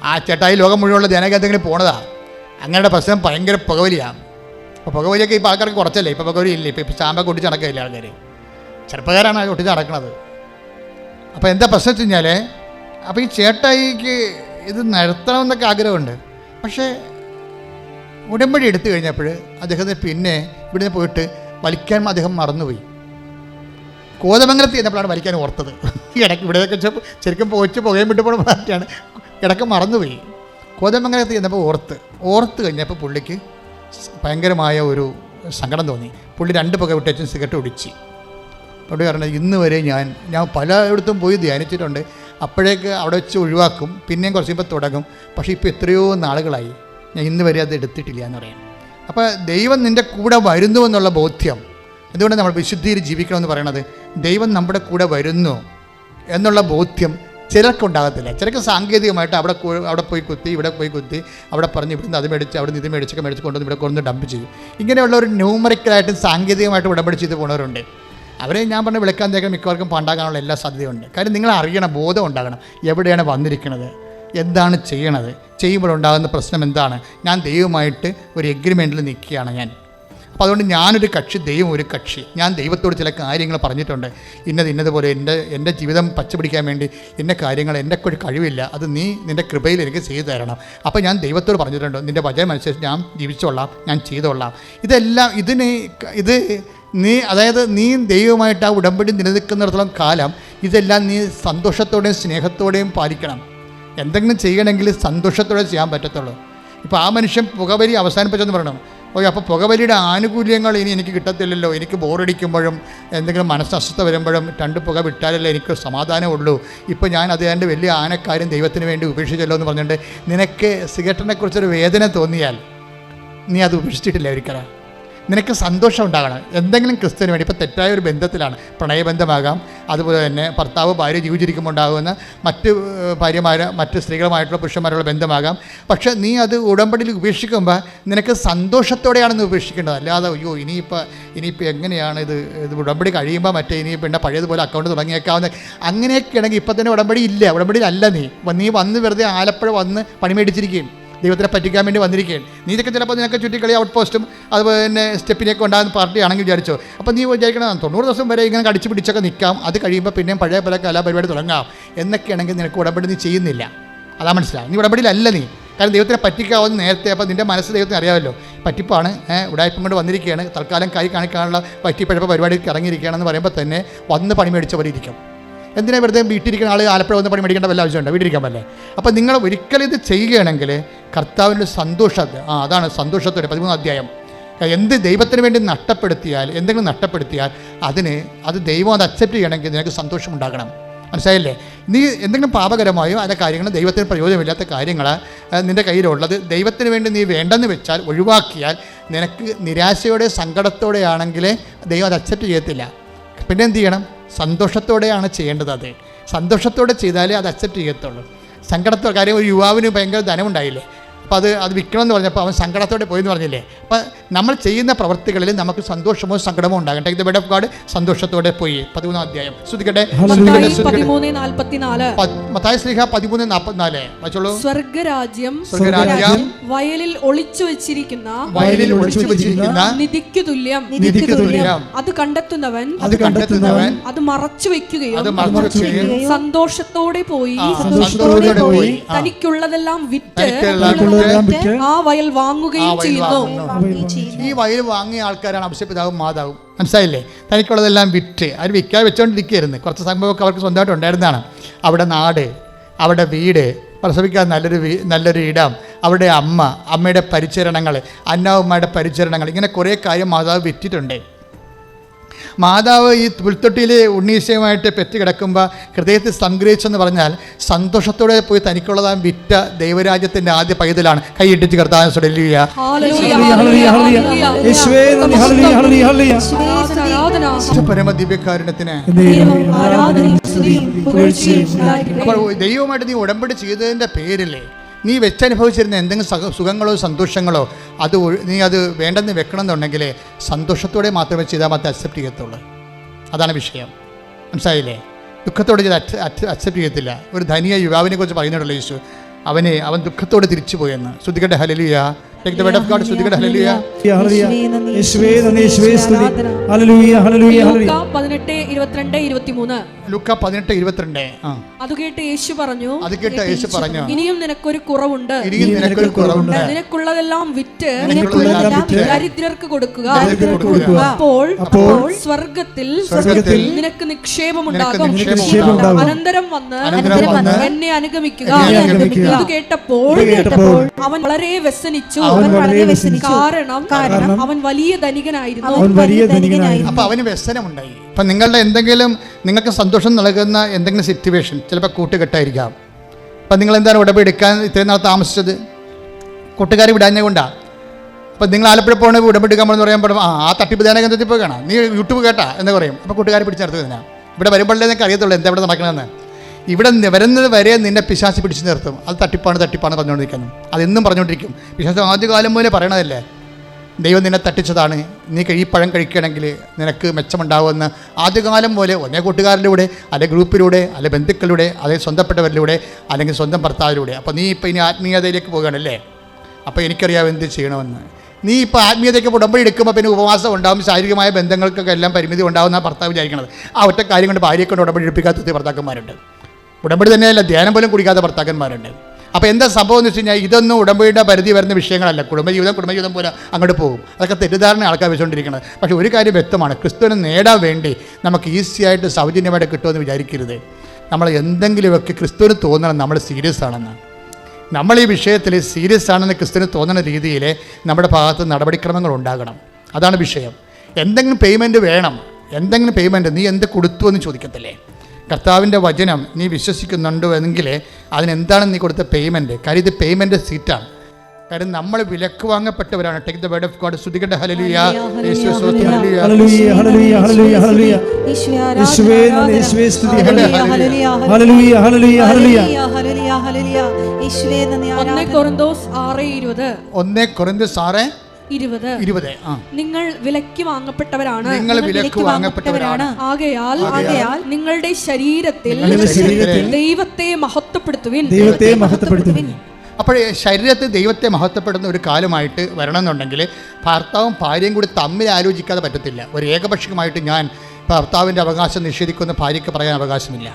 ആ ചേട്ടായി ലോകം മുഴുവനുള്ള ധ്യാനകേന്ദ്രങ്ങളിൽ പോണതാണ്. അങ്ങനെയുള്ള പ്രശ്നം ഭയങ്കര പുകവലിയാണ്. അപ്പോൾ പുകവലിയൊക്കെ ഇപ്പോൾ ആൾക്കാർക്ക് കുറച്ചല്ലേ, ഇപ്പോൾ പുകവലി ഇല്ല. ഇപ്പോൾ ചാമ്പ കൊട്ടിച്ച് നടക്കില്ല ആൾക്കാർ, ചെറുപ്പക്കാരാണ് കൊട്ടിച്ച് നടക്കുന്നത്. അപ്പോൾ എന്താ പ്രശ്നം വെച്ച് കഴിഞ്ഞാൽ, അപ്പോൾ ഈ ചേട്ടായിക്ക് ഇത് നടത്തണമെന്നൊക്കെ ആഗ്രഹമുണ്ട്. പക്ഷേ ഉടമ്പടി എടുത്തു കഴിഞ്ഞപ്പോൾ അദ്ദേഹത്തിന് പിന്നെ ഇവിടുന്ന് പോയിട്ട് വലിക്കാൻ അദ്ദേഹം മറന്നുപോയി. കോതമംഗലത്ത് ചെന്നപ്പോഴാണ് വലിക്കാൻ ഓർത്തത്. ഇടയ്ക്ക് ഇവിടെയൊക്കെ ശരിക്കും പുകയും വിട്ടു പോകുന്ന പാർട്ടിയാണ്, ഇടയ്ക്ക് മറന്നുപോയി. കോതമംഗലത്ത് ചെന്നപ്പോൾ ഓർത്ത് കഴിഞ്ഞപ്പോൾ പുള്ളിക്ക് ഭയങ്കരമായ ഒരു സങ്കടം തോന്നി. പുള്ളി 2 പുക വിട്ടേച്ചും സിഗരറ്റ് ഒടിച്ച്. പുള്ളി പറഞ്ഞത്, ഇന്ന് വരെ ഞാൻ പലയിടത്തും പോയി ധ്യാനിച്ചിട്ടുണ്ട്, അപ്പോഴേക്ക് അവിടെ വെച്ച് ഒഴിവാക്കും, പിന്നെയും കുറച്ച് കഴിയുമ്പോൾ തുടങ്ങും. പക്ഷേ ഇപ്പോൾ എത്രയോ നാളുകളായി ഞാൻ ഇന്ന് വരെ അത് എടുത്തിട്ടില്ല എന്ന് പറയാം. അപ്പോൾ ദൈവം നിൻ്റെ കൂടെ വരുന്നു എന്നുള്ള ബോധ്യം, എന്തുകൊണ്ട് നമ്മൾ വിശുദ്ധിയിൽ ജീവിക്കണമെന്ന് പറയണത്, ദൈവം നമ്മുടെ കൂടെ വരുന്നു എന്നുള്ള ബോധ്യം ചിലർക്കുണ്ടാകത്തില്ല. ചിലർക്ക് സാങ്കേതികമായിട്ട് അവിടെ പോയി കുത്തി, ഇവിടെ പോയി കുത്തി, അവിടെ പറഞ്ഞ് ഇവിടുന്ന് അത് മേടിച്ച് അവിടെ ഇത് മേടിച്ചൊക്കെ കൊണ്ടുവന്ന് ഇവിടെ കൊണ്ടുവന്ന് ഡംപ് ചെയ്യും. ഇങ്ങനെയുള്ള ഒരു ന്യൂമറിക്കലായിട്ടും സാങ്കേതികമായിട്ട് ഉടമ്പടി ചെയ്ത് പോകുന്നവരുണ്ട്. അവരെ ഞാൻ പറഞ്ഞ വിളിക്കാൻ തേക്കാൻ മിക്കവർക്കും പണ്ടാകാനുള്ള എല്ലാ സാധ്യതയുണ്ട്. കാര്യം നിങ്ങൾ അറിയണം, ബോധം ഉണ്ടാകണം, എവിടെയാണ് വന്നിരിക്കുന്നത്, എന്താണ് ചെയ്യണത്, ചെയ്യുമ്പോഴുണ്ടാകുന്ന പ്രശ്നം എന്താണ്. ഞാൻ ദൈവമായിട്ട് ഒരു എഗ്രിമെൻറ്റിൽ നിൽക്കുകയാണ് ഞാൻ. അപ്പോൾ അതുകൊണ്ട് ഞാനൊരു കക്ഷി, ദൈവം ഒരു കക്ഷി. ഞാൻ ദൈവത്തോട് ചില കാര്യങ്ങൾ പറഞ്ഞിട്ടുണ്ട്, ഇന്നതുപോലെ എൻ്റെ ജീവിതം പച്ചപിടിക്കാൻ വേണ്ടി ഇന്ന കാര്യങ്ങൾ എൻ്റെ ഒരു കഴിവില്ല, അത് നീ നിൻ്റെ കൃപയിൽ എനിക്ക് ചെയ്തു തരണം. അപ്പോൾ ഞാൻ ദൈവത്തോട് പറഞ്ഞിട്ടുണ്ട്, നിൻ്റെ വചനം അനുസരിച്ച് ഞാൻ ജീവിച്ചോളാം, ഞാൻ ചെയ്തോളാം. ഇതെല്ലാം നീ ദൈവമായിട്ട് ആ ഉടമ്പടി നിലനിൽക്കുന്നിടത്തോളം കാലം ഇതെല്ലാം നീ സന്തോഷത്തോടെയും സ്നേഹത്തോടെയും പാലിക്കണം. എന്തെങ്കിലും ചെയ്യണമെങ്കിൽ സന്തോഷത്തോടെ ചെയ്യാൻ പറ്റത്തുള്ളൂ. ഇപ്പോൾ ആ മനുഷ്യൻ പുകവലി അവസാനിപ്പിച്ചെന്ന് പറയണം. അപ്പോൾ പുകവലിയുടെ ആനുകൂല്യങ്ങൾ ഇനി എനിക്ക് കിട്ടത്തില്ലല്ലോ, എനിക്ക് ബോറടിക്കുമ്പോഴും എന്തെങ്കിലും മനസ്സസ്വസ്ഥ വരുമ്പോഴും 2 പുക വിട്ടാലല്ലേ എനിക്ക് സമാധാനമുള്ളൂ. ഇപ്പോൾ ഞാൻ അത് എൻ്റെ വലിയ ആനക്കാരും ദൈവത്തിന് വേണ്ടി ഉപേക്ഷിച്ചല്ലോ എന്ന് പറഞ്ഞിട്ട് നിനക്ക് സിഗരറ്റിനെ കുറിച്ചൊരു വേദന തോന്നിയാൽ നീ അത് ഉപേക്ഷിച്ചിട്ടില്ല ഒരിക്കലും. നിനക്ക് സന്തോഷം ഉണ്ടാകണം. എന്തെങ്കിലും ക്രിസ്തുവിന് വേണ്ടി, ഇപ്പോൾ തെറ്റായ ഒരു ബന്ധത്തിലാണ്, പ്രണയബന്ധമാകാം, അതുപോലെ തന്നെ ഭർത്താവ് ഭാര്യ ജീവിച്ചിരിക്കുമ്പോൾ ഉണ്ടാകുന്ന മറ്റ് സ്ത്രീകളുമായിട്ടുള്ള പുരുഷന്മാരുള്ള ബന്ധമാകാം. പക്ഷേ നീ അത് ഉടമ്പടിയിൽ ഉപേക്ഷിക്കുമ്പോൾ നിനക്ക് സന്തോഷത്തോടെയാണ് നീ ഉപേക്ഷിക്കേണ്ടത്. അല്ലാതെ അയ്യോ ഇനിയിപ്പോൾ എങ്ങനെയാണ് ഇത് ഉടമ്പടി കഴിയുമ്പോൾ ഇനി പിന്നെ പഴയതുപോലെ അക്കൗണ്ട് തുടങ്ങിയേക്കാവുന്ന അങ്ങനെയൊക്കെ ആണെങ്കിൽ ഇപ്പം തന്നെ ഉടമ്പടി ഇല്ല, ഉടമ്പടിയിലല്ല. നീ വന്ന് വെറുതെ ആലപ്പുഴ വന്ന് പണി മേടിച്ചിരിക്കുകയും ദൈവത്തിനെ പറ്റിക്കാൻ വേണ്ടി വന്നിരിക്കുകയാണ്. നീ ഇതൊക്കെ ചിലപ്പോൾ നിനക്ക് ചുറ്റിക്കളി ഔട്ട് പോസ്റ്റും അതുപോലെ തന്നെ സ്റ്റെപ്പിനെയൊക്കെ ഉണ്ടാകുന്ന പാർട്ടിയാണെങ്കിൽ വിചാരിച്ചോ. അപ്പോൾ നീ വിചാരിക്കണം 90 ദിവസം വരെ ഇങ്ങനെ കടിച്ചു പിടിച്ചൊക്കെ നിൽക്കാം, അത് കഴിയുമ്പോൾ പിന്നെയും പഴയ പല കലാപരിപാടി തുടങ്ങാം എന്നൊക്കെയാണെങ്കിൽ നിനക്ക് ഉടമ്പടി നീ ചെയ്യുന്നില്ല. അതാ മനസ്സിലാവും. നീ ഉടമ്പടിയിലല്ല നീ. കാരണം ദൈവത്തിനെ പറ്റിക്കാവുന്ന നേരത്തെ, അപ്പോൾ നിൻ്റെ മനസ്സ് ദൈവത്തിന് അറിയാമല്ലോ, പറ്റിപ്പാണ്, ഉടായ്പം കൊണ്ട് വന്നിരിക്കുകയാണ്, തൽക്കാലം കൈ കാണിക്കാനുള്ള പറ്റിപ്പഴപ്പ് പരിപാടിക്ക് ഇറങ്ങിയിരിക്കുകയാണെന്ന് പറയുമ്പോൾ തന്നെ വന്ന് പണി മേടിച്ചവരെ ഇരിക്കും. എന്തിനാ വെറുതെ വീട്ടിലിരിക്കുന്ന ആൾ ആലപ്പുഴ വന്ന് പണി മേടിക്കേണ്ട വല്ല ആവശ്യമുണ്ടോ? വീട്ടിലിരിക്കാൻ പറ്റേ. അപ്പോൾ നിങ്ങൾ ഒരിക്കലും ഇത് ചെയ്യുകയാണെങ്കിൽ കർത്താവിൻ്റെ സന്തോഷത്തെ, അതാണ് സന്തോഷത്തോടെ 13 അധ്യായം എന്ത് ദൈവത്തിന് വേണ്ടി നഷ്ടപ്പെടുത്തിയാൽ, എന്തെങ്കിലും നഷ്ടപ്പെടുത്തിയാൽ അത് ദൈവം അത് അക്സെപ്റ്റ് ചെയ്യണമെങ്കിൽ നിനക്ക് സന്തോഷമുണ്ടാകണം. മനസ്സിലായില്ലേ? നീ എന്തെങ്കിലും പാപകരമായോ അതിൻ്റെ കാര്യങ്ങൾ ദൈവത്തിന് പ്രയോജനമില്ലാത്ത കാര്യങ്ങൾ നിൻ്റെ കയ്യിലുള്ളത് ദൈവത്തിന് വേണ്ടി നീ വേണ്ടെന്ന് വെച്ചാൽ, ഒഴിവാക്കിയാൽ, നിനക്ക് നിരാശയോടെ സങ്കടത്തോടെ ആണെങ്കിൽ ദൈവം അത് അക്സെപ്റ്റ് ചെയ്യത്തില്ല. പിന്നെ എന്ത് ചെയ്യണം? സന്തോഷത്തോടെയാണ് ചെയ്യേണ്ടത്. അത് സന്തോഷത്തോടെ ചെയ്താലേ അത് അക്സെപ്റ്റ് ചെയ്യത്തുള്ളൂ. സങ്കടത്തോടെ, കാര്യം ഒരു യുവാവിന് ഭയങ്കര ധനമുണ്ടായില്ലേ, അപ്പോൾ അത് വിൽക്കണമെന്ന് പറഞ്ഞപ്പോൾ അവൻ സങ്കടത്തോടെ പോയെന്ന് പറഞ്ഞില്ലേ. അപ്പോൾ നമ്മൾ ചെയ്യുന്ന പ്രവൃത്തികളിൽ നമുക്ക് സന്തോഷമോ സങ്കടമോ ഉണ്ടാകട്ടെ. ഇത് വേർഡ് ഓഫ് ഗോഡ് സന്തോഷത്തോടെ പോയി. 13-ാം അധ്യായം ശ്രദ്ധിക്കട്ടെ. മത്തായി ശ്ലീഹ 13:44 വായിച്ചോളൂ. സ്വർഗ്ഗരാജ്യം വയലിൽ ഒളിച്ചു വെച്ചിരിക്കുന്ന നിധിക്കു തുല്യം. അത് കണ്ടെത്തുന്നവൻ അത് മറച്ചു വെക്കുകയും സന്തോഷത്തോടെ പോയി തനിക്കുള്ളതെല്ലാം വിറ്റ് ആ വയൽ വാങ്ങുകയും ചെയ്യുന്നു. ഈ വയൽ വാങ്ങിയ ആൾക്കാരാണ് അഭിഷേകപിതാവും മാതാവും. മനസ്സിലായില്ലേ? തനിക്കുള്ളതെല്ലാം വിറ്റ്, അവർ വിൽക്കാൻ വെച്ചുകൊണ്ടിരിക്കുകയായിരുന്നു. കുറച്ച് സംഭവമൊക്കെ അവർക്ക് സ്വന്തമായിട്ട് ഉണ്ടായിരുന്നതാണ്. അവിടെ നാട്, അവിടെ വീട്, പ്രസവിക്കാൻ നല്ലൊരു ഇടം, അവിടെ അമ്മയുടെ പരിചരണങ്ങൾ, അന്നാവുമ്മയുടെ പരിചരണങ്ങൾ, ഇങ്ങനെ കുറേ കാര്യം മാതാവ് വിറ്റിട്ടുണ്ട്. മാതാവ് ഈ പുൽത്തൊട്ടിയിൽ ഉണ്ണീശയുമായിട്ട് പെറ്റ് കിടക്കുമ്പോൾ ഹൃദയത്തിൽ സംഗ്രഹിച്ചെന്ന് പറഞ്ഞാൽ സന്തോഷത്തോടെ പോയി തനിക്കുള്ളതാൻ വിറ്റ ദൈവരാജ്യത്തിൻ്റെ ആദ്യ പൈതലാണ്. കൈയിട്ടിച്ച് കർത്താവിനെ പരമ ദിവ്യകാരുണ്യത്തിന്. അപ്പോൾ ദൈവമായിട്ട് നീ ഉടമ്പടി ചെയ്തതിൻ്റെ പേരില്ലേ നീ വെച്ചനുഭവിച്ചിരുന്ന എന്തെങ്കിലും സുഖങ്ങളോ സന്തോഷങ്ങളോ നീ അത് വേണ്ടെന്ന് വെക്കണമെന്നുണ്ടെങ്കിൽ സന്തോഷത്തോടെ മാത്രമേ ചെയ്താൽ മാത്രമേ അക്സെപ്റ്റ് ചെയ്യത്തുള്ളൂ. അതാണ് വിഷയം. മനസ്സിലായില്ലേ? ദുഃഖത്തോടെ ചെയ്ത് അക്സെപ്റ്റ് ചെയ്യത്തില്ല. ഒരു ധനിക യുവാവിനെ കുറിച്ച് പറയുന്നുണ്ടല്ലോ യേശു, അവൻ ദുഃഖത്തോടെ തിരിച്ചു പോയെന്ന്. ശ്രദ്ധിക്കട്ടെ. ഹല്ലേലൂയ. Take the word of God. ശ്രദ്ധിക്കട്ടെ. ഹല്ലേലൂയ. യേശുവേ നന്ദി, യേശുവേ സ്തുതി. ഹല്ലേലൂയ, ഹല്ലേലൂയ, ഹല്ലേലൂയ. ലൂക്ക 18:22. അത് കേട്ട് യേശു പറഞ്ഞു, ഇനിയും നിനക്കൊരു കുറവുണ്ട്. നിനക്കുള്ളതെല്ലാം വിറ്റ് ദരിദ്രർക്ക് കൊടുക്കുക. അപ്പോൾ സ്വർഗത്തിൽ നിനക്ക് നിക്ഷേപമുണ്ടാകും. അനന്തരം വന്ന് എന്നെ അനുഗമിക്കുക. ഇത് കേട്ടപ്പോൾ അവൻ വളരെ വ്യസനിച്ചു. കാരണം അവൻ വലിയ ധനികനായിരുന്നു. അപ്പൊ അവന് വ്യസനമുണ്ടായി. അപ്പം നിങ്ങൾക്ക് സന്തോഷം നൽകുന്ന എന്തെങ്കിലും സിറ്റുവേഷൻ, ചിലപ്പോൾ കൂട്ടുകെട്ടായിരിക്കാം. അപ്പം നിങ്ങൾ എന്താണ് ഉടമ്പെടുക്കാൻ ഇത്രയും നാൾ താമസിച്ചത്? കൂട്ടുകാർ വിടാഞ്ഞ കൊണ്ടാണ്. അപ്പം നിങ്ങൾ ആലപ്പുഴ പോകണമെങ്കിൽ ഉടമ്പെടുക്കാൻ പോകുന്ന പറയുമ്പോൾ ആ തട്ടിപ്പ് ധ്യാന കേന്ദ്രത്തിൽ പോയി കാണാം, നീ യൂട്യൂബ് കേട്ടാ എന്ന് പറയും. അപ്പോൾ കൂട്ടുകാരെ പിടിച്ച് നിർത്തുന്നതിനാണ്. ഇവിടെ വരുമ്പോഴേ നിങ്ങൾക്ക് അറിയത്തുള്ളൂ എന്താ ഇവിടെ നടക്കണമെന്ന്. ഇവിടെ വരുന്നത് വരെ നിന്നെ പിശാച് പിടിച്ച് നിർത്തും. അത് തട്ടിപ്പാണ് പറഞ്ഞുകൊണ്ടിരിക്കുന്നു. അതെന്നും പറഞ്ഞുകൊണ്ടിരിക്കും. പിശാച് ആദ്യകാലം പോലെ പറയണതല്ലേ, ദൈവം നിന്നെ തട്ടിച്ചതാണ്, നീ ഈ പഴം കഴിക്കുകയാണെങ്കിൽ നിനക്ക് മെച്ചമുണ്ടാവുമെന്ന് ആദ്യകാലം പോലെ ഒന്നേ കൂട്ടുകാരിലൂടെ, അല്ലെ ഗ്രൂപ്പിലൂടെ, അല്ലെ ബന്ധുക്കളിലൂടെ, അല്ലെ സ്വന്തപ്പെട്ടവരിലൂടെ, അല്ലെങ്കിൽ സ്വന്തം ഭർത്താവിലൂടെ. അപ്പോൾ നീ ഇപ്പോൾ ഇനി ആത്മീയതയിലേക്ക് പോകുകയാണല്ലേ, അപ്പോൾ എനിക്കറിയാം എന്ത് ചെയ്യണമെന്ന്. നീ ഇപ്പോൾ ആത്മീയതയ്ക്ക് ഉടമ്പടി എടുക്കുമ്പോൾ പിന്നെ ഉപവാസം ഉണ്ടാകും, ശാരീരികമായ ബന്ധങ്ങൾക്കൊക്കെ എല്ലാം പരിമിതി ഉണ്ടാകുന്ന ഭർത്താവ് വിചാരിക്കുന്നത്. ആ ഒറ്റ കാര്യം കൊണ്ട് ഭാര്യയെ കൊണ്ട് ഉടമ്പടി എടുപ്പിക്കാത്ത ഭർത്താക്കന്മാരുണ്ട്. ഉടമ്പടി തന്നെയല്ല, ധ്യാനം പോലും കുടിക്കാത്ത ഭർത്താക്കന്മാരുണ്ട്. അപ്പോൾ എന്താ സംഭവം എന്ന് വെച്ച് കഴിഞ്ഞാൽ ഇതൊന്നും ഉടമ്പടിയുടെ പരിധി വരുന്ന വിഷയങ്ങളല്ല. കുടുംബജീവിതം പോലെ അങ്ങോട്ട് പോകും. അതൊക്കെ തെറ്റിദ്ധാരണ ആൾക്കാർ വെച്ചുകൊണ്ടിരിക്കുന്നത്. പക്ഷേ ഒരു കാര്യം വ്യക്തമാണ്, ക്രിസ്തുവിനെ നേടാൻ വേണ്ടി നമുക്ക് ഈസിയായിട്ട് സൗജന്യമായിട്ട് കിട്ടുമെന്ന് വിചാരിക്കരുത്. നമ്മൾ എന്തെങ്കിലുമൊക്കെ ക്രിസ്തുവിന് തോന്നണം നമ്മൾ സീരിയസ് ആണെന്ന്. നമ്മൾ ഈ വിഷയത്തിൽ സീരിയസ് ആണെന്ന് ക്രിസ്തുവിന് തോന്നുന്ന രീതിയിൽ നമ്മുടെ ഭാഗത്ത് നടപടിക്രമങ്ങൾ ഉണ്ടാകണം. അതാണ് വിഷയം. എന്തെങ്കിലും പേയ്മെൻറ്റ് വേണം. എന്തെങ്കിലും പേയ്മെൻറ്റ് നീ എന്ത് കൊടുത്തു എന്ന് ചോദിക്കത്തില്ലേ? കർത്താവിൻ്റെ വചനം നീ വിശ്വസിക്കുന്നുണ്ടോ എങ്കിൽ അതിനെന്താണ് നീ കൊടുത്ത പേയ്മെൻറ്റ്? കാര്യം ഇത് പേയ്മെൻറ്റ് സീറ്റാണ്. കാര്യം നമ്മൾ വിലക്ക് വാങ്ങപ്പെട്ടവരാണ്. Take the word of God. സ്തുതിക്കട്ടെ. ഹല്ലേലൂയ. യേശുവേ സ്തോത്രം. ഹല്ലേലൂയ, ഹല്ലേലൂയ, ഹല്ലേലൂയ, ഹല്ലേലൂയ. യേശുവേ നന്ദി, യേശുവേ സ്തുതി. ഹല്ലേലൂയ, ഹല്ലേലൂയ, ഹല്ലേലൂയ, ഹല്ലേലൂയ, ഹല്ലേലൂയ. യേശുവേ നന്ദി. 1 കൊരിന്തോസ് 6:20. 1 കൊരിന്തോസ് 6:20. നിങ്ങൾ വിലക്ക് വാങ്ങപ്പെട്ടവരാണ്. ആകയാൽ നിങ്ങളുടെ ശരീരത്തിൽ ദൈവത്തെ മഹത്വപ്പെടുത്തുവിൻ. അപ്പോൾ ശരീരത്തിൽ ദൈവത്തെ മഹത്വപ്പെടുന്ന ഒരു കാലമായിട്ട് വരണമെന്നുണ്ടെങ്കിൽ ഭർത്താവും ഭാര്യയും കൂടി തമ്മിൽ ആലോചിക്കാതെ പറ്റത്തില്ല. ഒരു ഏകപക്ഷീയമായിട്ട് ഞാൻ ഭർത്താവിൻ്റെ അവകാശം നിഷേധിക്കുന്ന ഭാര്യയ്ക്ക് പറയാൻ അവകാശമില്ല.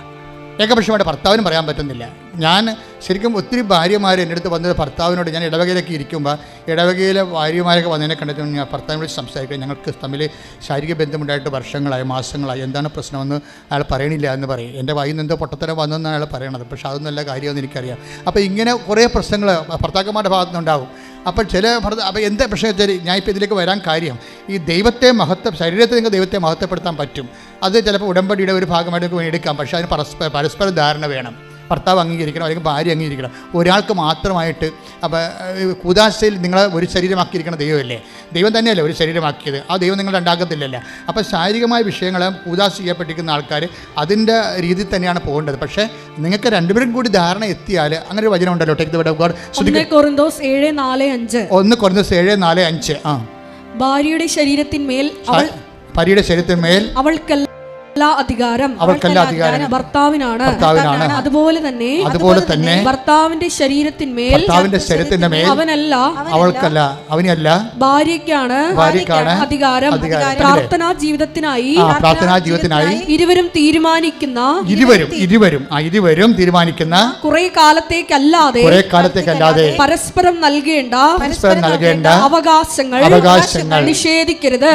ഏകപക്ഷമായിട്ട് ഭർത്താവിനും പറയാൻ പറ്റുന്നില്ല. ഞാൻ ശരിക്കും ഒത്തിരി ഭാര്യമാർ എൻ്റെ അടുത്ത് വന്നത് ഭർത്താവിനോട്, ഞാൻ ഇടവകയിലൊക്കെ ഇരിക്കുമ്പോൾ ഇടവകയിലെ ഭാര്യമാരൊക്കെ വന്നതിനെ കണ്ടിട്ട് ഞാൻ ഭർത്താവിനോട് സംസാരിക്കുക, ഞങ്ങൾക്ക് തമ്മിൽ ശാരീരിക ബന്ധമുണ്ടായിട്ട് വർഷങ്ങളായി, മാസങ്ങളായി, എന്താണ് പ്രശ്നമെന്ന് അയാൾ പറയണില്ല എന്ന് പറയും. എൻ്റെ വായിൽ നിന്ന് എന്തോ പൊട്ടത്തരം വന്നെന്നാണ് അയാൾ പറയണത്. പക്ഷേ അതൊന്നുമല്ല കാര്യമെന്ന് എനിക്കറിയാം. അപ്പോൾ ഇങ്ങനെ കുറേ പ്രശ്നങ്ങൾ ഭർത്താക്കന്മാരുടെ ഭാഗത്തുനിന്നുണ്ടാകും. അപ്പോൾ അപ്പോൾ എന്താ പ്രശ്നം വെച്ചാൽ ഞാൻ ഇപ്പോൾ ഇതിലേക്ക് വരാൻ കാര്യം, ഈ ദൈവത്തെ ശരീരത്തിൽ നിങ്ങൾക്ക് ദൈവത്തെ മഹത്വപ്പെടുത്താൻ പറ്റും. അത് ചിലപ്പോൾ ഉടമ്പടിയുടെ ഒരു ഭാഗമായിട്ട് എടുക്കാം. പക്ഷേ അതിന് പരസ്പര ധാരണ വേണം. ഭർത്താവ് അംഗീകരിക്കണം, അല്ലെങ്കിൽ ഭാര്യ അംഗീകരിക്കണം. ഒരാൾക്ക് മാത്രമായിട്ട് അപ്പോൾ കൂദാശയിൽ നിങ്ങളെ ഒരു ശരീരമാക്കിയിരിക്കുന്ന ദൈവമല്ലേ, ദൈവം തന്നെയല്ലേ ഒരു ശരീരമാക്കിയത്. ആ ദൈവം നിങ്ങൾ ഉണ്ടാക്കത്തില്ലല്ലോ. അപ്പോൾ ശാരീരികമായ വിഷയങ്ങൾ കൂദാശ ചെയ്യപ്പെട്ടിരിക്കുന്ന ആൾക്കാർ അതിൻ്റെ രീതിയിൽ തന്നെയാണ് പോകേണ്ടത്. പക്ഷേ നിങ്ങൾക്ക് രണ്ടുപേരും കൂടി ധാരണ എത്തിയാൽ, അങ്ങനെ ഒരു വചനം ഉണ്ടല്ലോ, take the word of God. 1 കൊരിന്തോസ് 7:4-5. 1 കൊരിന്തോസ് 7:4-5. ഭാര്യയുടെ ശരീരത്തിന്മേൽ അവൾക്കല്ല അധികാരം ഭർത്താവിനാണ്. അതുപോലെ തന്നെ ഭർത്താവിന്റെ ശരീരത്തിന്മേൽ അവനല്ല ഭാര്യയ്ക്കാണ് അധികാരം. പ്രാർത്ഥനാ ജീവിതത്തിനായി ഇരുവരും തീരുമാനിക്കുന്ന കുറെ കാലത്തേക്കല്ലാതെ പരസ്പരം നൽകേണ്ട അവകാശങ്ങൾ നിഷേധിക്കരുത്.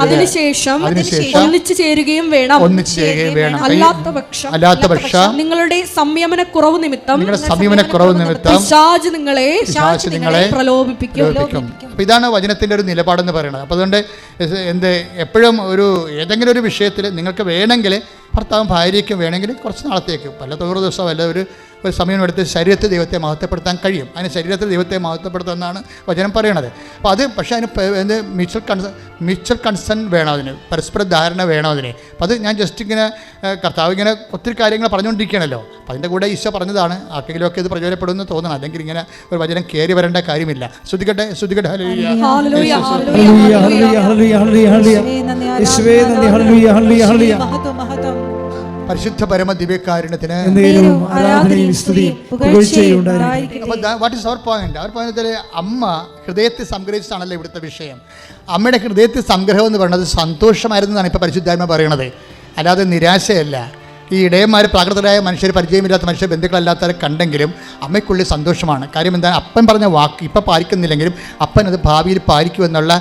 അതിനുശേഷം ഒന്നിച്ചു ചേരുകയും വേണം. അല്ലാത്തപക്ഷം നിങ്ങളുടെ സംയമനക്കുറവ് നിമിത്തം പിശാച് നിങ്ങളെ പ്രലോഭിപ്പിക്കും. അപ്പോൾ ഇതാണ് വചനത്തിൻ്റെ ഒരു നിലപാടെന്ന് പറയുന്നത്. അപ്പോൾ അതുകൊണ്ട് എപ്പോഴും ഏതെങ്കിലും ഒരു വിഷയത്തിൽ നിങ്ങൾക്ക് വേണമെങ്കിൽ ഭർത്താവും ഭാര്യയ്ക്കും വേണമെങ്കിൽ കുറച്ച് നാളത്തേക്ക് പല 100 ദിവസം അല്ല ഒരു സമയം എടുത്ത് ശരീരത്തിൽ ദൈവത്തെ മഹത്വപ്പെടുത്താൻ കഴിയും. അതിന് ശരീരത്തിൽ ദൈവത്തെ മഹത്വപ്പെടുത്താമെന്നാണ് വചനം പറയണത്. അപ്പോൾ അത് പക്ഷേ അതിന് മ്യൂച്വൽ കൺസേൺ വേണം, അതിന് പരസ്പര ധാരണ വേണം അതിന്. അപ്പോൾ അത് ഞാൻ ജസ്റ്റ് ഇങ്ങനെ കർത്താവ് ഇങ്ങനെ ഒത്തിരി കാര്യങ്ങൾ പറഞ്ഞുകൊണ്ടിരിക്കുകയാണല്ലോ. അപ്പോൾ അതിൻ്റെ കൂടെ ഈശോ പറഞ്ഞതാണ്. ആർക്കെങ്കിലുമൊക്കെ ഇത് പ്രയോജനപ്പെടുമെന്ന് തോന്നണം, അല്ലെങ്കിൽ ഇങ്ങനെ ഒരു വചനം കയറി വരേണ്ട കാര്യമില്ല. ശ്രദ്ധിക്കട്ടെ. പരിശുദ്ധ പരമ ദിവ്യകാരുണ്യത്തിന് what is our point? Our point അമ്മ ഹൃദയത്തിൽ സംഗ്രഹിച്ചാണല്ലോ ഇവിടുത്തെ വിഷയം. അമ്മയുടെ ഹൃദയത്തിൽ സംഗ്രഹം എന്ന് പറയുന്നത് സന്തോഷമായിരുന്നു എന്നാണ് ഇപ്പോൾ പരിശുദ്ധാത്മ പറയണത്, അല്ലാതെ നിരാശയല്ല. ഈ ഇടയന്മാർ പ്രാകൃതരായ മനുഷ്യർ, പരിചയമില്ലാത്ത മനുഷ്യർ, ബന്ധുക്കളല്ലാത്തവരെ കണ്ടെങ്കിലും അമ്മയ്ക്കുള്ളിൽ സന്തോഷമാണ്. കാര്യം എന്താണ്? അപ്പൻ പറഞ്ഞ വാക്ക് ഇപ്പം പാലിക്കുന്നില്ലെങ്കിലും അപ്പൻ അത് ഭാവിയിൽ പാലിക്കുമെന്നുള്ള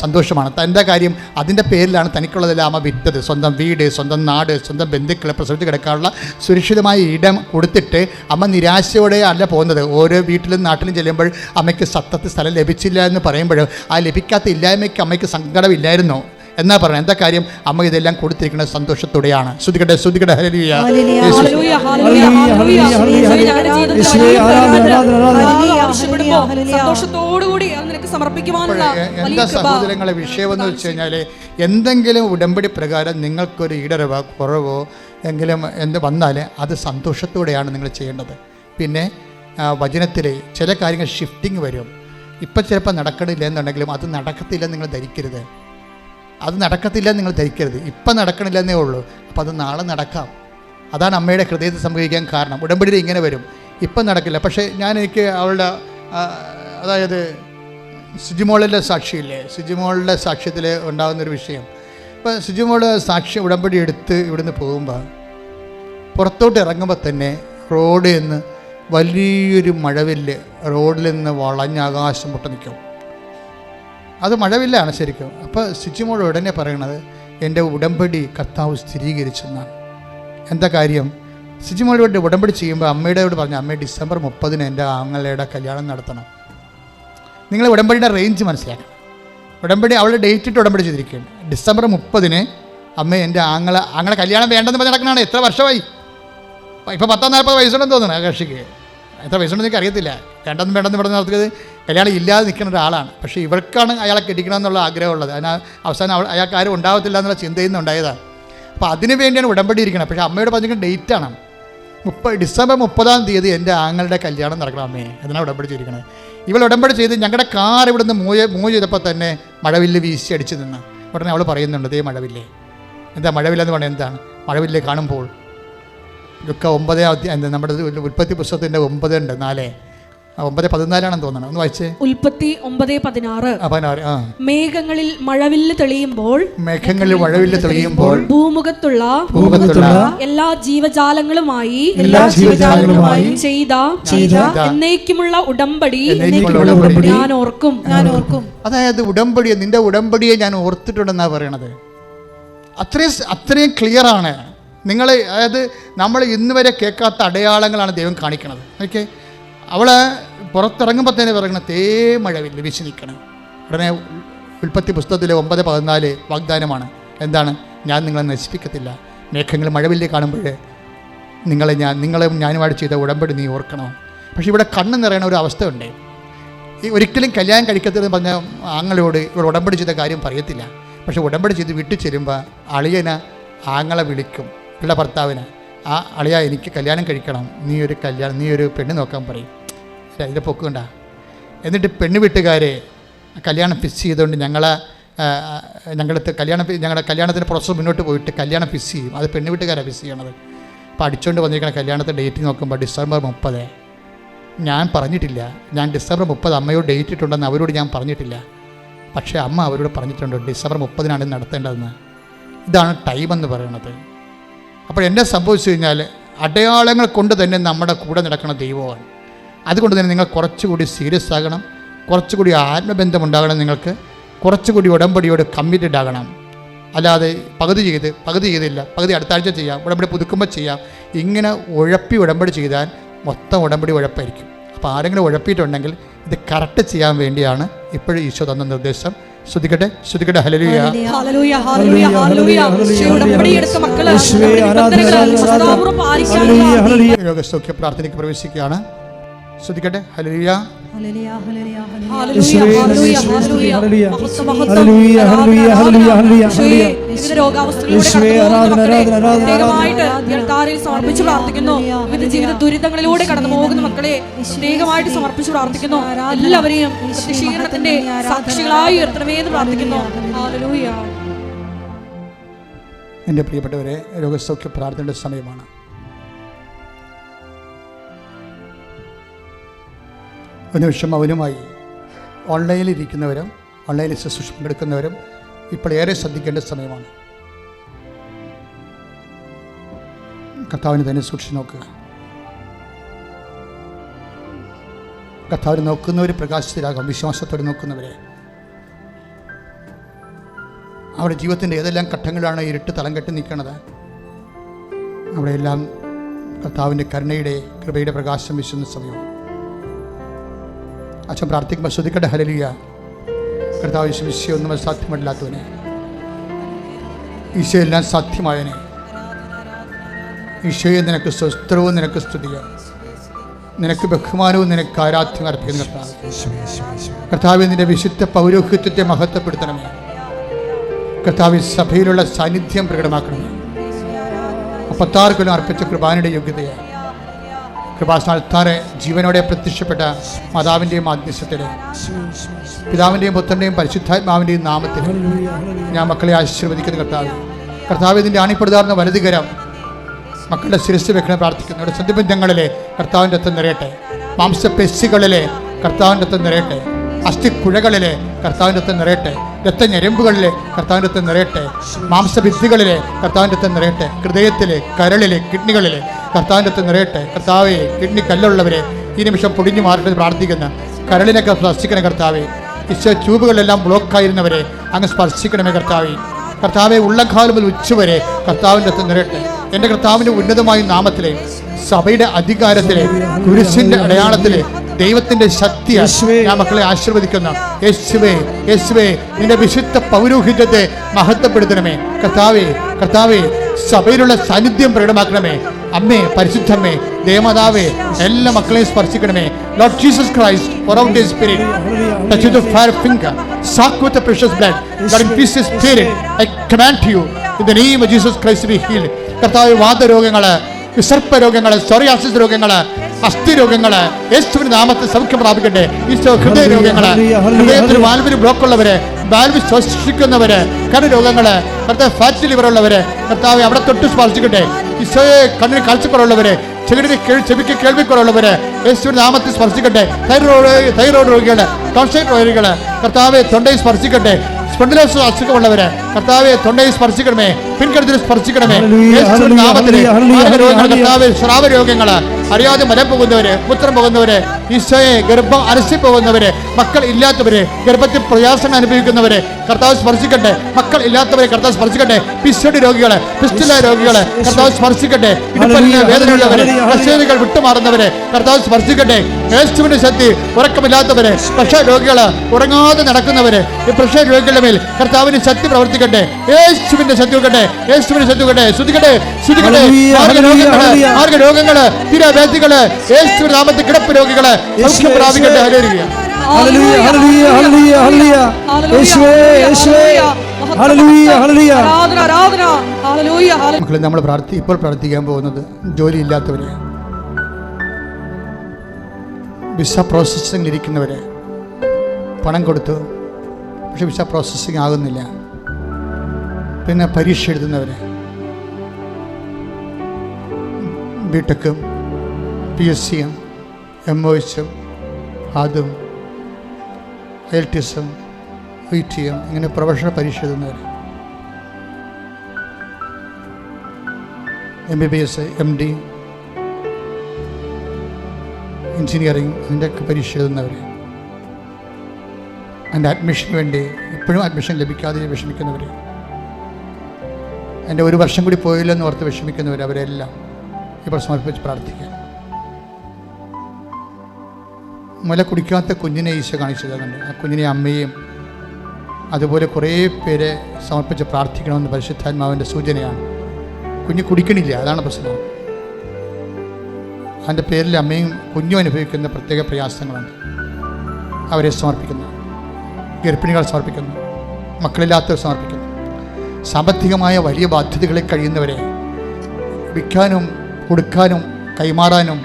സന്തോഷമാണ്. തൻ്റെ കാര്യം അതിൻ്റെ പേരിലാണ് തനിക്കുള്ളതെല്ലാം അമ്മ വിറ്റത്. സ്വന്തം വീട്, സ്വന്തം നാട്, സ്വന്തം ബന്ധുക്കളെ പ്രസവിച്ച് കിടക്കാനുള്ള സുരക്ഷിതമായ ഇടം കൊടുത്തിട്ട് അമ്മ നിരാശയോടെ അല്ല പോകുന്നത്. ഓരോ വീട്ടിലും നാട്ടിലും ചെല്ലുമ്പോൾ അമ്മയ്ക്ക് സത്തത്തിൽ സ്ഥലം ലഭിച്ചില്ല എന്ന് പറയുമ്പോൾ ആ ലഭിക്കാത്ത ഇല്ലായ്മയ്ക്ക് അമ്മയ്ക്ക് സങ്കടമില്ലായിരുന്നോ എന്നാ പറഞ്ഞത്? എന്താ കാര്യം? അമ്മ ഇതെല്ലാം കൊടുത്തിരിക്കുന്നത് സന്തോഷത്തോടെയാണ്. ശ്രുതികട്ടെ ഹല്ലേലൂയ. എന്താ സഹോദരങ്ങളെ വിഷയമെന്ന് വെച്ച് കഴിഞ്ഞാൽ, എന്തെങ്കിലും ഉടമ്പടി പ്രകാരം നിങ്ങൾക്കൊരു ഈടരവോ കുറവോ എങ്കിലും വന്നാൽ അത് സന്തോഷത്തോടെയാണ് നിങ്ങൾ ചെയ്യേണ്ടത്. പിന്നെ വചനത്തിൽ ചില കാര്യങ്ങൾ ഷിഫ്റ്റിംഗ് വരും. ഇപ്പം ചിലപ്പോൾ നടക്കണില്ല എന്നുണ്ടെങ്കിലും അത് നടക്കത്തില്ലെന്ന് നിങ്ങൾ ധരിക്കരുത്. ഇപ്പം നടക്കണില്ലെന്നേ ഉള്ളൂ. അപ്പം അത് നാളെ നടക്കാം. അതാണ് അമ്മയുടെ ഹൃദയത്തിൽ സംഭവിക്കാൻ കാരണം. ഉടമ്പടിയിൽ ഇങ്ങനെ വരും, ഇപ്പം നടക്കില്ല. പക്ഷേ എനിക്ക് അവളുടെ അതായത് സിജിമോളിൻ്റെ സാക്ഷിയില്ലേ, സിജിമോളുടെ സാക്ഷ്യത്തിൽ ഉണ്ടാകുന്നൊരു വിഷയം. ഇപ്പം സിജിമോൾ ഉടമ്പടി എടുത്ത് ഇവിടുന്ന് പോകുമ്പോൾ പുറത്തോട്ട് ഇറങ്ങുമ്പോൾ തന്നെ റോഡിൽ നിന്ന് വലിയൊരു മഴവില്ല് റോഡിൽ നിന്ന് വളഞ്ഞാകാശം മുട്ട നിൽക്കും. അത് മഴവില്ലാണ് ശരിക്കും. അപ്പോൾ സിജിമോൾ ഉടനെ പറയണത് എൻ്റെ ഉടമ്പടി കർത്താവ് സ്ഥിരീകരിച്ചെന്നാണ്. എന്താ കാര്യം? സിജിമോളോട് ഉടമ്പടി ചെയ്യുമ്പോൾ അമ്മയോട് പറഞ്ഞു, അമ്മ ഡിസംബർ 30 എൻ്റെ ആങ്ങളുടെ കല്യാണം നടത്തണം. നിങ്ങൾ ഉടമ്പടിയുടെ റേഞ്ച് മനസ്സിലാക്കണം. ഉടമ്പടി അവളുടെ ഡേറ്റ് ഇട്ട് ഉടമ്പടി ചെയ്തിരിക്കുകയാണ്. ഡിസംബർ 30 അമ്മ എൻ്റെ ആങ്ങളെ കല്യാണം വേണ്ടെന്ന് പറഞ്ഞ് നടക്കണതാണ്. എത്ര വർഷമായി? ഇപ്പോൾ 40-40 വയസ്സുണ്ടെന്ന് തോന്നുന്നു ആ കക്ഷിക്ക്. എത്ര വയസ്സുണ്ടെന്ന് എനിക്ക് അറിയത്തില്ല. വേണ്ടെന്ന് പറഞ്ഞ് നടത്തിയത് കല്യാണം ഇല്ലാതെ നിൽക്കുന്ന ഒരാളാണ്. പക്ഷേ ഇവർക്കാണ് അയാളെ കെട്ടിക്കണമെന്നുള്ള ആഗ്രഹമുള്ളത്. അവസാനം അയാൾക്ക് ആരും ഉണ്ടാകത്തില്ല എന്നുള്ള ചിന്തയിൽ നിന്ന് ഉണ്ടായതാണ്. അപ്പോൾ അതിന് വേണ്ടിയാണ് ഉടമ്പടി ഇരിക്കണം. പക്ഷേ അമ്മയോട് പറഞ്ഞിരിക്കുന്ന ഡേറ്റാണ് ഡിസംബർ 30 എൻ്റെ ആങ്ങളുടെ കല്യാണം നടക്കണം അമ്മയെ. അതിനാണ് ഉടമ്പടി ചെയ്തിരിക്കുന്നത്. ഇവൾ ഉടമ്പടി ചെയ്ത് ഞങ്ങളുടെ കാർ ഇവിടുന്ന് മൂവ് ചെയ്തപ്പോൾ തന്നെ മഴവില്ല് വീശി അടിച്ച് നിന്ന്. ഉടനെ അവൾ പറയുന്നുണ്ട്, ദേ മഴവില്ലേ. എന്താ മഴവില്ലെന്ന് പറഞ്ഞാൽ എന്താണ്? മഴവില്ലേ കാണുമ്പോൾ ഇതൊക്കെ 9 നമ്മുടെ ഉൽപ്പത്തി പുസ്തകത്തിൻ്റെ 9:4 9:14 തോന്നണം. ഒന്ന് വായിച്ചേ. ഉൽപ്പത്തി 9:16. മേഘങ്ങളിൽ മഴവില്ല് തെളിയുമ്പോൾ ഭൂമുഖത്തുള്ള എല്ലാ ജീവജാലങ്ങളുമായി ചെയ്ത എന്നേക്കുമുള്ള ഉടമ്പടി ഞാൻ ഓർക്കും. അതായത് നിന്റെ ഉടമ്പടിയെ ഞാൻ ഓർത്തിട്ടുണ്ടെന്നാണ് പറയണത്. അത്രയും ക്ലിയറാണ്. അതായത് നമ്മൾ ഇന്ന് വരെ കേൾക്കാത്ത അടയാളങ്ങളാണ് ദൈവം കാണിക്കണത്. ഓക്കെ, അവൾ പുറത്തിറങ്ങുമ്പോൾ തന്നെ പറയണം തേമഴ വീശി നിൽക്കണം. ഉടനെ ഉൽപ്പത്തി പുസ്തകത്തിലെ 9:14 വാഗ്ദാനമാണ്. എന്താണ്? ഞാൻ നിങ്ങളെ നശിപ്പിക്കത്തില്ല. മേഘങ്ങൾ മഴവില്ല് കാണുമ്പോൾ നിങ്ങളെ ഞാനുമായിട്ട് ചെയ്ത ഉടമ്പടി നീ ഓർക്കണം. പക്ഷെ ഇവിടെ കണ്ണ് നിറയണ ഒരു അവസ്ഥ ഉണ്ട്. ഈ ഒരിക്കലും കല്യാണം കഴിക്കത്തില്ലെന്ന് പറഞ്ഞ ആങ്ങളോട് ഇവിടെ ഉടമ്പടി ചെയ്ത കാര്യം പറയത്തില്ല. പക്ഷെ ഉടമ്പടി ചെയ്ത് വീട്ടിൽ ചെല്ലുമ്പോൾ അളിയന് ആങ്ങളെ വിളിക്കും, ഉള്ള ഭർത്താവിന്, ആ അളിയ എനിക്ക് കല്യാണം കഴിക്കണം, നീ ഒരു പെണ്ണ് നോക്കാൻ പറയും. ഇതിൻ്റെ പൊക്കുണ്ട. എന്നിട്ട് പെണ്ണ് വീട്ടുകാരെ കല്യാണം ഫിക്സ് ചെയ്തുകൊണ്ട് ഞങ്ങളുടെ കല്യാണത്തിൻ്റെ പ്രോസസ്സ് മുന്നോട്ട് പോയിട്ട് കല്യാണം ഫിക്സ് ചെയ്യും. അത് പെണ്ണ് വീട്ടുകാരാണ് ഫിക്സ് ചെയ്യണത്. അപ്പോൾ അടിച്ചുകൊണ്ട് വന്നിരിക്കുന്ന കല്യാണത്തെ ഡേറ്റ് നോക്കുമ്പോൾ ഡിസംബർ 30. ഞാൻ പറഞ്ഞിട്ടില്ല, ഞാൻ ഡിസംബർ 30 അമ്മയോട് ഡേറ്റ് ഇട്ടുണ്ടെന്ന് അവരോട് ഞാൻ പറഞ്ഞിട്ടില്ല. പക്ഷേ അമ്മ അവരോട് പറഞ്ഞിട്ടുണ്ട് ഡിസംബർ 30 നടത്തേണ്ടതെന്ന്. ഇതാണ് ടൈമെന്ന് പറയുന്നത്. അപ്പോൾ എന്നെ സംഭവിച്ചു കഴിഞ്ഞാൽ അടയാളങ്ങൾ കൊണ്ട് തന്നെ നമ്മുടെ കൂടെ നടക്കുന്ന ദൈവമാണ്. അതുകൊണ്ട് തന്നെ നിങ്ങൾ കുറച്ചുകൂടി സീരിയസ് ആകണം, കുറച്ചുകൂടി ആത്മബന്ധമുണ്ടാകണം, നിങ്ങൾക്ക് കുറച്ചുകൂടി ഉടമ്പടിയോട് കമ്മിറ്റഡ് ആകണം. അല്ലാതെ പകുതി ചെയ്തില്ല, പകുതി അടുത്ത ആഴ്ച ചെയ്യാം, ഉടമ്പടി പുതുക്കുമ്പോൾ ചെയ്യാം, ഇങ്ങനെ ഉഴപ്പി ഉടമ്പടി ചെയ്താൽ മൊത്തം ഉടമ്പടി ഉഴപ്പായിരിക്കും. അപ്പോൾ ആരെങ്കിലും ഉഴപ്പിയിട്ടുണ്ടെങ്കിൽ ഇത് കറക്റ്റ് ചെയ്യാൻ വേണ്ടിയാണ് ഇപ്പോഴും ഈശോ തന്ന നിർദ്ദേശം. ശ്രദ്ധിക്കട്ടെ. ഹല്ലേലൂയ, ഹല്ലേലൂയ, ഹല്ലേലൂയ, ഹല്ലേലൂയ. ഉടമ്പടി എടുത്ത മക്കള് രോഗസൗഖ്യ പ്രാർത്ഥനയ്ക്ക് പ്രവേശിക്കുകയാണ്. ശ്രദ്ധിക്കട്ടെ. ഹല്ലേലൂയ, ഹല്ലേലൂയ, ഹല്ലേലൂയ, സമർപ്പിച്ച് പ്രാർത്ഥിക്കുന്നു. വിവിധ ജീവിത ദുരിതങ്ങളിലൂടെ കടന്നു പോകുന്ന മക്കളെ സ്നേഹമായിട്ട് സമർപ്പിച്ച് പ്രാർത്ഥിക്കുന്നു. എല്ലാവരെയും പ്രത്യക്ഷീകരണത്തിന്റെ സാക്ഷികളായി ഉയർത്തണമേ എന്ന് പ്രാർത്ഥിക്കുന്നു. ഹല്ലേലൂയ. എൻ്റെ പ്രിയപ്പെട്ടവരെ, രോഗസൗഖ്യ പ്രാർത്ഥനയുടെ സമയമാണ്. ഒരു നിമിഷം മൗനമായി ഓൺലൈനിൽ ഇരിക്കുന്നവരും ഓൺലൈനിൽ ശുശ്രൂഷ പങ്കെടുക്കുന്നവരും ഇപ്പോൾ ഏറെ ശ്രദ്ധിക്കേണ്ട സമയമാണ്. കർത്താവിനെ തന്നെ സൂക്ഷിച്ച് നോക്കുക. കർത്താവിനെ നോക്കുന്നവർ പ്രകാശത്തിലാകാം. വിശ്വാസത്തോടെ നോക്കുന്നവരെ അവരുടെ ജീവിതത്തിൻ്റെ ഏതെല്ലാം ഘട്ടങ്ങളാണ് ഇരുട്ട് തളം കെട്ടി നിൽക്കുന്നത്, അവിടെയെല്ലാം കർത്താവിൻ്റെ കരുണയുടെ കൃപയുടെ പ്രകാശം വീശുന്ന സമയമാണ്. അച്ഛൻ പ്രാർത്ഥിക്കുമ്പോൾ ശ്രദ്ധിക്കട്ടെ. ഹല്ലേലൂയ. കർത്താവ് ഈശോ ഒന്നും സാധ്യമല്ലാത്തവനെ, ഈശോ എല്ലാം സാധ്യമായവനെ, ഈശോയെ നിനക്ക് സ്വസ്ത്രവും നിനക്ക് സ്തുതിയും, നിനക്ക് ബഹുമാനവും നിനക്ക് ആരാധ്യം അർപ്പിക്കുന്ന കർത്താവ് നിന്റെ വിശുദ്ധ പൗരോഹിത്യത്തെ മഹത്വപ്പെടുത്തണമേ. കർത്താവ് സഭയിലുള്ള സാന്നിധ്യം പ്രകടമാക്കണമേ. 56 കൊല്ലം അർപ്പിച്ച കൃപാനയുടെ യോഗ്യതയാണ്. കൃപാസ്ഥാനത്താറെ ജീവനോടെ പ്രത്യക്ഷപ്പെട്ട മാതാവിൻ്റെയും മാധ്യസ്ഥത്തിലെ പിതാവിൻ്റെയും പുത്രൻ്റെയും പരിശുദ്ധാത്മാവിൻ്റെയും നാമത്തിൽ ഞാൻ മക്കളെ ആശീർവദിക്കുന്ന കർത്താവ് ഇതിൻ്റെ അണിപ്പെടുതാർന്ന വലതുകരം മക്കളുടെ ശിരസ് വെക്കണം പ്രാർത്ഥിക്കുന്നു. ഇവിടെ സന്ധിബന്ധങ്ങളിലെ കർത്താവിൻ്റെ രക്തം നിറയട്ടെ. മാംസപേശികളിലെ കർത്താവിൻ്റെ രക്തം നിറയട്ടെ. അസ്ഥിക്കുഴകളിലെ കർത്താവിൻ്റെ രക്തം നിറയട്ടെ. രക്തഞരമ്പുകളിലെ കർത്താവിൻ്റെ രക്തം നിറയട്ടെ. മാംസഭിത്തികളിലെ കർത്താവിൻ്റെ രക്തം നിറയട്ടെ. ഹൃദയത്തിലെ, കരളിലെ, കിഡ്നികളിലെ കർത്താവിൻ്റെ രക്തം നിറയട്ടെ. കർത്താവെ, കിഡ്നി കല്ലുള്ളവരെ ഈ നിമിഷം പൊടിഞ്ഞു മാറട്ടെ പ്രാർത്ഥിക്കുന്ന കരളിനൊക്കെ സ്പർശിക്കണേ കർത്താവെ. ഈശോ ട്യൂബുകളെല്ലാം ബ്ലോക്കായിരുന്നവരെ അങ്ങ് സ്പർശിക്കണമേ കർത്താവെ. ഉള്ളക്കാലം മുതൽ ഉച്ചവരെ കർത്താവിൻ്റെ രക്തം നിറയട്ടെ. എൻ്റെ കർത്താവിൻ്റെ ഉന്നതമായ നാമത്തിലെ സഭയുടെ അധികാരത്തിലെ കുരിശിൻ്റെ അടയാളത്തിലെ ദൈവത്തിൻ്റെ ശക്തി ഞാൻ മക്കളെ ആശീർവദിക്കുന്ന യേശുവേ നിന്റെ വിശുദ്ധ പൗരോഹിത്യത്തെ മഹത്വപ്പെടുത്തണമേ കർത്താവേ സഭയിലുള്ള സാന്നിധ്യം പ്രകടമാക്കണമേ. അമ്മേ, പരിശുദ്ധമ്മേ, ദേവമാതാവേ, എല്ലാ മക്കളെയും സ്പർശിക്കണമേ. Lord Jesus Christ, pour out His Spirit, touch with the fire finger, soak with the precious blood, Lord, infuse His Spirit. I command to you in the name of Jesus Christ to be healed. കർത്താവേ, വാതരോഗങ്ങൾ, വിസർപ്പ രോഗങ്ങൾ, psoriasis രോഗങ്ങൾ, അസ്ഥിരോഗങ്ങൾ യേശുവിന്റെ നാമത്തിൽ സൗഖ്യം പ്രാപിക്കട്ടെ. ഈശോ, ഹൃദയ രോഗങ്ങൾ, ഹൃദയത്തിൽ വാൽവിന് ബ്ലോക്കുള്ളവര്, valve ശ്വസിക്കുന്നവര്, കരരോഗങ്ങള്, കർത്താവ് ഫാറ്റ് ലിവർ ഉള്ളവര് കർത്താവ് അവിടെ തൊട്ട് സ്പർശിക്കട്ടെ. ഈശോയെ, കണ്ണിന് കാഴ്ചക്കുറവുള്ളവര്, ചെവിക്ക് കേൾവിക്കുറവുള്ളവര് യേശുവിന്റെ നാമത്തിൽ സ്പർശിക്കട്ടെ. തൈറോയ്ഡ് രോഗികള്, ടോൺസൈറ്റ് രോഗികള് കർത്താവെ തൊണ്ടയിൽ സ്പർശിക്കട്ടെ. സ്പോണ്ടിലോസിസ് അസുഖമുള്ളവര് കർത്താവെ തൊണ്ടയിൽ സ്പർശിക്കണമേ. പിൻകഴുത്തിൽ സ്പർശിക്കണമേ യേശുവിന്റെ നാമത്തിൽ. രോഗങ്ങൾ കർത്താവെ, സ്രാവ രോഗങ്ങള്, അറിയാതെ മലം പോകുന്നവര്, പുത്രം പോകുന്നവര്, ഈശോയെ ഗർഭം അലസി പോകുന്നവര്, മക്കൾ ഇല്ലാത്തവര്, ഗർഭത്തിൽ പ്രയാസങ്ങൾ അനുഭവിക്കുന്നവര് കർത്താവ് സ്പർശിക്കട്ടെ. മക്കൾ ഇല്ലാത്തവരെ കർത്താവ് സ്പർശിക്കട്ടെ. പിസ്റ്റഡി രോഗികളെ, പിസ്റ്റില രോഗികളെ കർത്താവ് സ്പർശിക്കട്ടെ. ഇടുപ്പലിന് വേദനയുള്ളവരെ, പ്രശ്നങ്ങൾ വിട്ടുമാറുന്നവരെ കർത്താവ് സ്പർശിക്കട്ടെ. യേശുവിന്റെ ശക്തി. ഉറക്കമില്ലാത്തവരെ, പ്രഷർ രോഗികള്, ഉറങ്ങാതെ നടക്കുന്നവരെ, ഈ പ്രഷർ രോഗികളുടെ മേൽ കർത്താവിന്റെ ശക്തി പ്രവർത്തിക്കട്ടെ. യേശുവിന്റെ ശക്തി കൊടുക്കട്ടെ. യേശുവിന്റെ ശക്തി കൊടുക്കട്ടെ. ശ്രുതിക്കട്ടെ, ശ്രുതിക്കട്ടെ. മാർഗരോഗങ്ങള്, തിരവേദികള്, യേശുവിന്റെ നാമത്തിൽ കിടപ്പ് രോഗികള് സൗഖ്യം പ്രാപിക്കട്ടെ. ഹല്ലേലൂയ. ഹല്ലേലൂയ, ഹല്ലേലൂയ, ഹല്ലേലൂയ, ഹല്ലേലൂയ. യേശുവേ, യേശുവേ. ഹല്ലേലൂയ, ഹല്ലേലൂയ. ആരാധന, ആരാധന. ഹല്ലേലൂയ, ഹല്ലേലൂയ. മക്കളെ, നമ്മൾ ഇപ്പോൾ പ്രാർത്ഥിക്കാൻ പോകുന്നത് ജോലിയില്ലാത്തവരെ, വിസ പ്രോസസ്സിംഗ് ഇരിക്കുന്നവരെ, പണം കൊടുത്തു പക്ഷെ വിസ പ്രോസസ്സിംഗ് ആകുന്നില്ല, പിന്നെ പരീക്ഷ എഴുതുന്നവരെ, ബിടെക്കും PSCയും MOSും അതും IELTSും IITയും ഇങ്ങനെ പ്രൊഫഷണൽ പരീക്ഷ എഴുതുന്നവർ, MBBS MD എഞ്ചിനീയറിംഗ് അതിൻ്റെയൊക്കെ പരീക്ഷ എഴുതുന്നവർ, അതിൻ്റെ അഡ്മിഷന് വേണ്ടി ഇപ്പോഴും അഡ്മിഷൻ ലഭിക്കാതെ വിഷമിക്കുന്നവർ, എൻ്റെ ഒരു വർഷം കൂടി പോയില്ലെന്ന് ഓർത്ത് വിഷമിക്കുന്നവർ, അവരെല്ലാം ഇപ്പോൾ സമർപ്പിച്ച് പ്രാർത്ഥിക്കാം. മുല കുടിക്കാത്ത കുഞ്ഞിനെ ഈശോ കാണിച്ചു തരുന്നുണ്ട്. ആ കുഞ്ഞിനെ അമ്മയും അതുപോലെ കുറേ പേരെ സമർപ്പിച്ച് പ്രാർത്ഥിക്കണമെന്ന് പരിശുദ്ധാത്മാവിൻ്റെ സൂചനയാണ്. കുഞ്ഞ് കുടിക്കണില്ല, അതാണ് പ്രശ്നം. അതിൻ്റെ പേരിൽ അമ്മയും കുഞ്ഞും അനുഭവിക്കുന്ന പ്രത്യേക പ്രയാസങ്ങളുണ്ട്. അവരെ സമർപ്പിക്കുന്നു. ഗർഭിണികൾ സമർപ്പിക്കുന്നു. മക്കളില്ലാത്തവർ സമർപ്പിക്കുന്നു. സാമ്പത്തികമായ വലിയ ബാധ്യതകളിൽ കഴിയുന്നവരെ, വിൽക്കാനും കൊടുക്കാനും കൈമാറാനും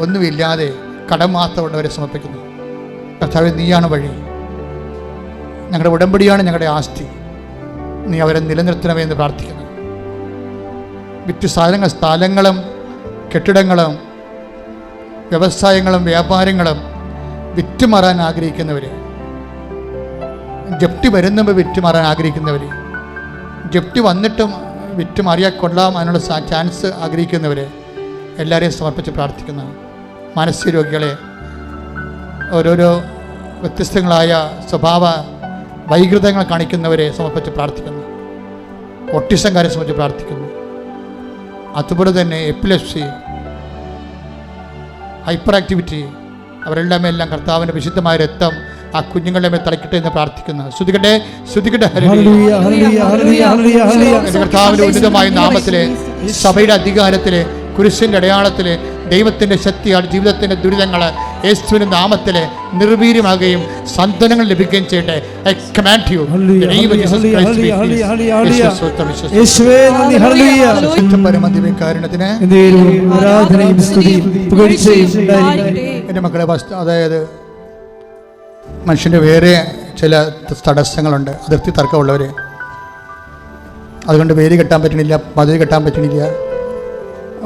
ഒന്നുമില്ലാതെ കടം മാത്രമുള്ളവരെ സമർപ്പിക്കുന്നു. കർത്താവേ, നീയാണ് വഴി, ഞങ്ങളുടെ ഉടമ്പടിയാണ് ഞങ്ങളുടെ ആസ്തി, നീ അവരെ നിലനിർത്തണമേ എന്ന് പ്രാർത്ഥിക്കുന്നു. വിറ്റ് സ്ഥലങ്ങളും കെട്ടിടങ്ങളും വ്യവസായങ്ങളും വ്യാപാരങ്ങളും വിറ്റുമാറാൻ ആഗ്രഹിക്കുന്നവർ, ജപ്തി വരുന്നുമ്പോൾ വിറ്റുമാറാൻ ആഗ്രഹിക്കുന്നവർ, ജപ്തി വന്നിട്ടും വിറ്റുമാറിയാൽ കൊള്ളാം അതിനുള്ള ചാൻസ് ആഗ്രഹിക്കുന്നവർ എല്ലാവരെയും സമർപ്പിച്ച് പ്രാർത്ഥിക്കുന്നു. മാനസിക രോഗികളെ, ഓരോരോ വ്യത്യസ്തങ്ങളായ സ്വഭാവ വൈകൃതങ്ങൾ കാണിക്കുന്നവരെ സമർപ്പിച്ച് പ്രാർത്ഥിക്കുന്നു. ഓട്ടിസംകാരെ സംബന്ധിച്ച് പ്രാർത്ഥിക്കുന്നു. അതുപോലെ തന്നെ എപ്പിലെപ്സി, ഹൈപ്പർ ആക്ടിവിറ്റി, അവരെല്ലാം കർത്താവിൻ്റെ വിശുദ്ധമായ രക്തം ആ കുഞ്ഞുങ്ങളുടെ മേൽ തളിക്കട്ടെ എന്ന് പ്രാർത്ഥിക്കുന്നു. ശ്രുതികട്ടെ, ശ്രുതികട്ടെ. കർത്താവിൻ്റെ ഉന്നതമായ നാമത്തിലെ, സഭയുടെ അധികാരത്തിലെ, കുരിശിൻ്റെ അടയാളത്തിലെ, ദൈവത്തിൻ്റെ ശക്തിയാണ് ജീവിതത്തിൻ്റെ ദുരിതങ്ങൾ യേശുവിൻ്റെ നാമത്തിൽ നിർവീര്യമാകുകയും സന്താനങ്ങൾ ലഭിക്കുകയും ചെയ്യട്ടെ. ഐ കമാൻഡ് യു പരമദിവ്യകാരുണ്യത്തിന് എൻ്റെ മക്കളെ, അതായത് മനുഷ്യൻ്റെ വേറെ ചില തടസ്സങ്ങളുണ്ട്, അതിർത്തി തർക്കമുള്ളവർ. അതുകൊണ്ട് വേര് കെട്ടാൻ പറ്റണില്ല, മതിൽ കെട്ടാൻ പറ്റണില്ല,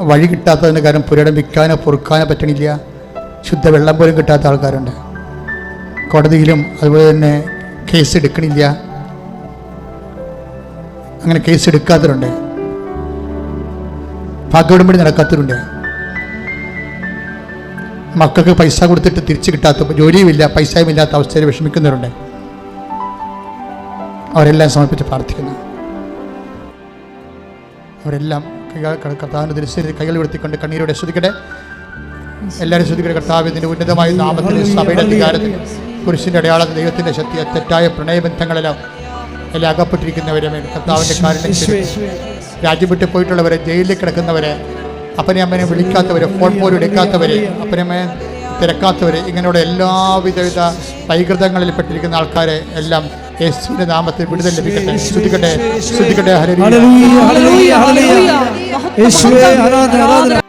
വഴി കിട്ടാത്തതിൻ്റെ കാര്യം പുരയിടം വിൽക്കാനോ പൊറുക്കാനോ പറ്റണില്ല, ശുദ്ധവെള്ളം പോലും കിട്ടാത്ത ആൾക്കാരുണ്ട്. കോടതിയിലും അതുപോലെ തന്നെ കേസ് എടുക്കണില്ല, അങ്ങനെ കേസ് എടുക്കാത്തവരുണ്ട്, ഭാഗ്യവിടുമ്പടി നടക്കാത്തവരുണ്ട്, മക്കൾക്ക് പൈസ കൊടുത്തിട്ട് തിരിച്ചു കിട്ടാത്ത, ജോലിയുമില്ല പൈസയും ഇല്ലാത്ത അവസ്ഥയിൽ വിഷമിക്കുന്നവരുണ്ട്. അവരെല്ലാം സമർപ്പിച്ച് പ്രാർത്ഥിക്കുന്നു. അവരെല്ലാം കർത്താവിൻ്റെ തിരുസേനയിൽ കൈകൾ ഉയർത്തിക്കൊണ്ട് കണ്ണീരോടെ ശ്രദ്ധിക്കട്ടെ. എല്ലാവരും ശ്രദ്ധിക്കട്ടെ. കർത്താവിൻ്റെ ഉന്നതമായ നാമത്തിൽ, സഭയുടെ അധികാരത്തിൽ, കുരിശിൻ്റെ അടയാളത്തിൽ, ദൈവത്തിൻ്റെ ശക്തി, തെറ്റായ പ്രണയബന്ധങ്ങളെല്ലാം എല്ലാം അകപ്പെട്ടിരിക്കുന്നവരെ കർത്താവിൻ്റെ കാരുണ്യത്തിൽ, രാജ്യം വിട്ട് പോയിട്ടുള്ളവരെ, ജയിലിൽ കിടക്കുന്നവരെ, അപ്പനെ അമ്മനെ വിളിക്കാത്തവരെ, ഫോൺ പോലും എടുക്കാത്തവരെ, അപ്പനമ്മയെ തിരക്കാത്തവരെ, ഇങ്ങനെയുള്ള എല്ലാവിധ വൈകൃതങ്ങളിൽ പെട്ടിരിക്കുന്ന ആൾക്കാരെ എല്ലാം യേശുവിന്റെ നാമത്തിൽ വിടുതൽ ലഭിക്കട്ടെ. ശ്രദ്ധിക്കട്ടെ, ശ്രദ്ധിക്കട്ടെ. ഹല്ലേലൂയ, ഹല്ലേലൂയ, ഹല്ലേലൂയ. യേശുവേ ആരാധന, ആരാധന.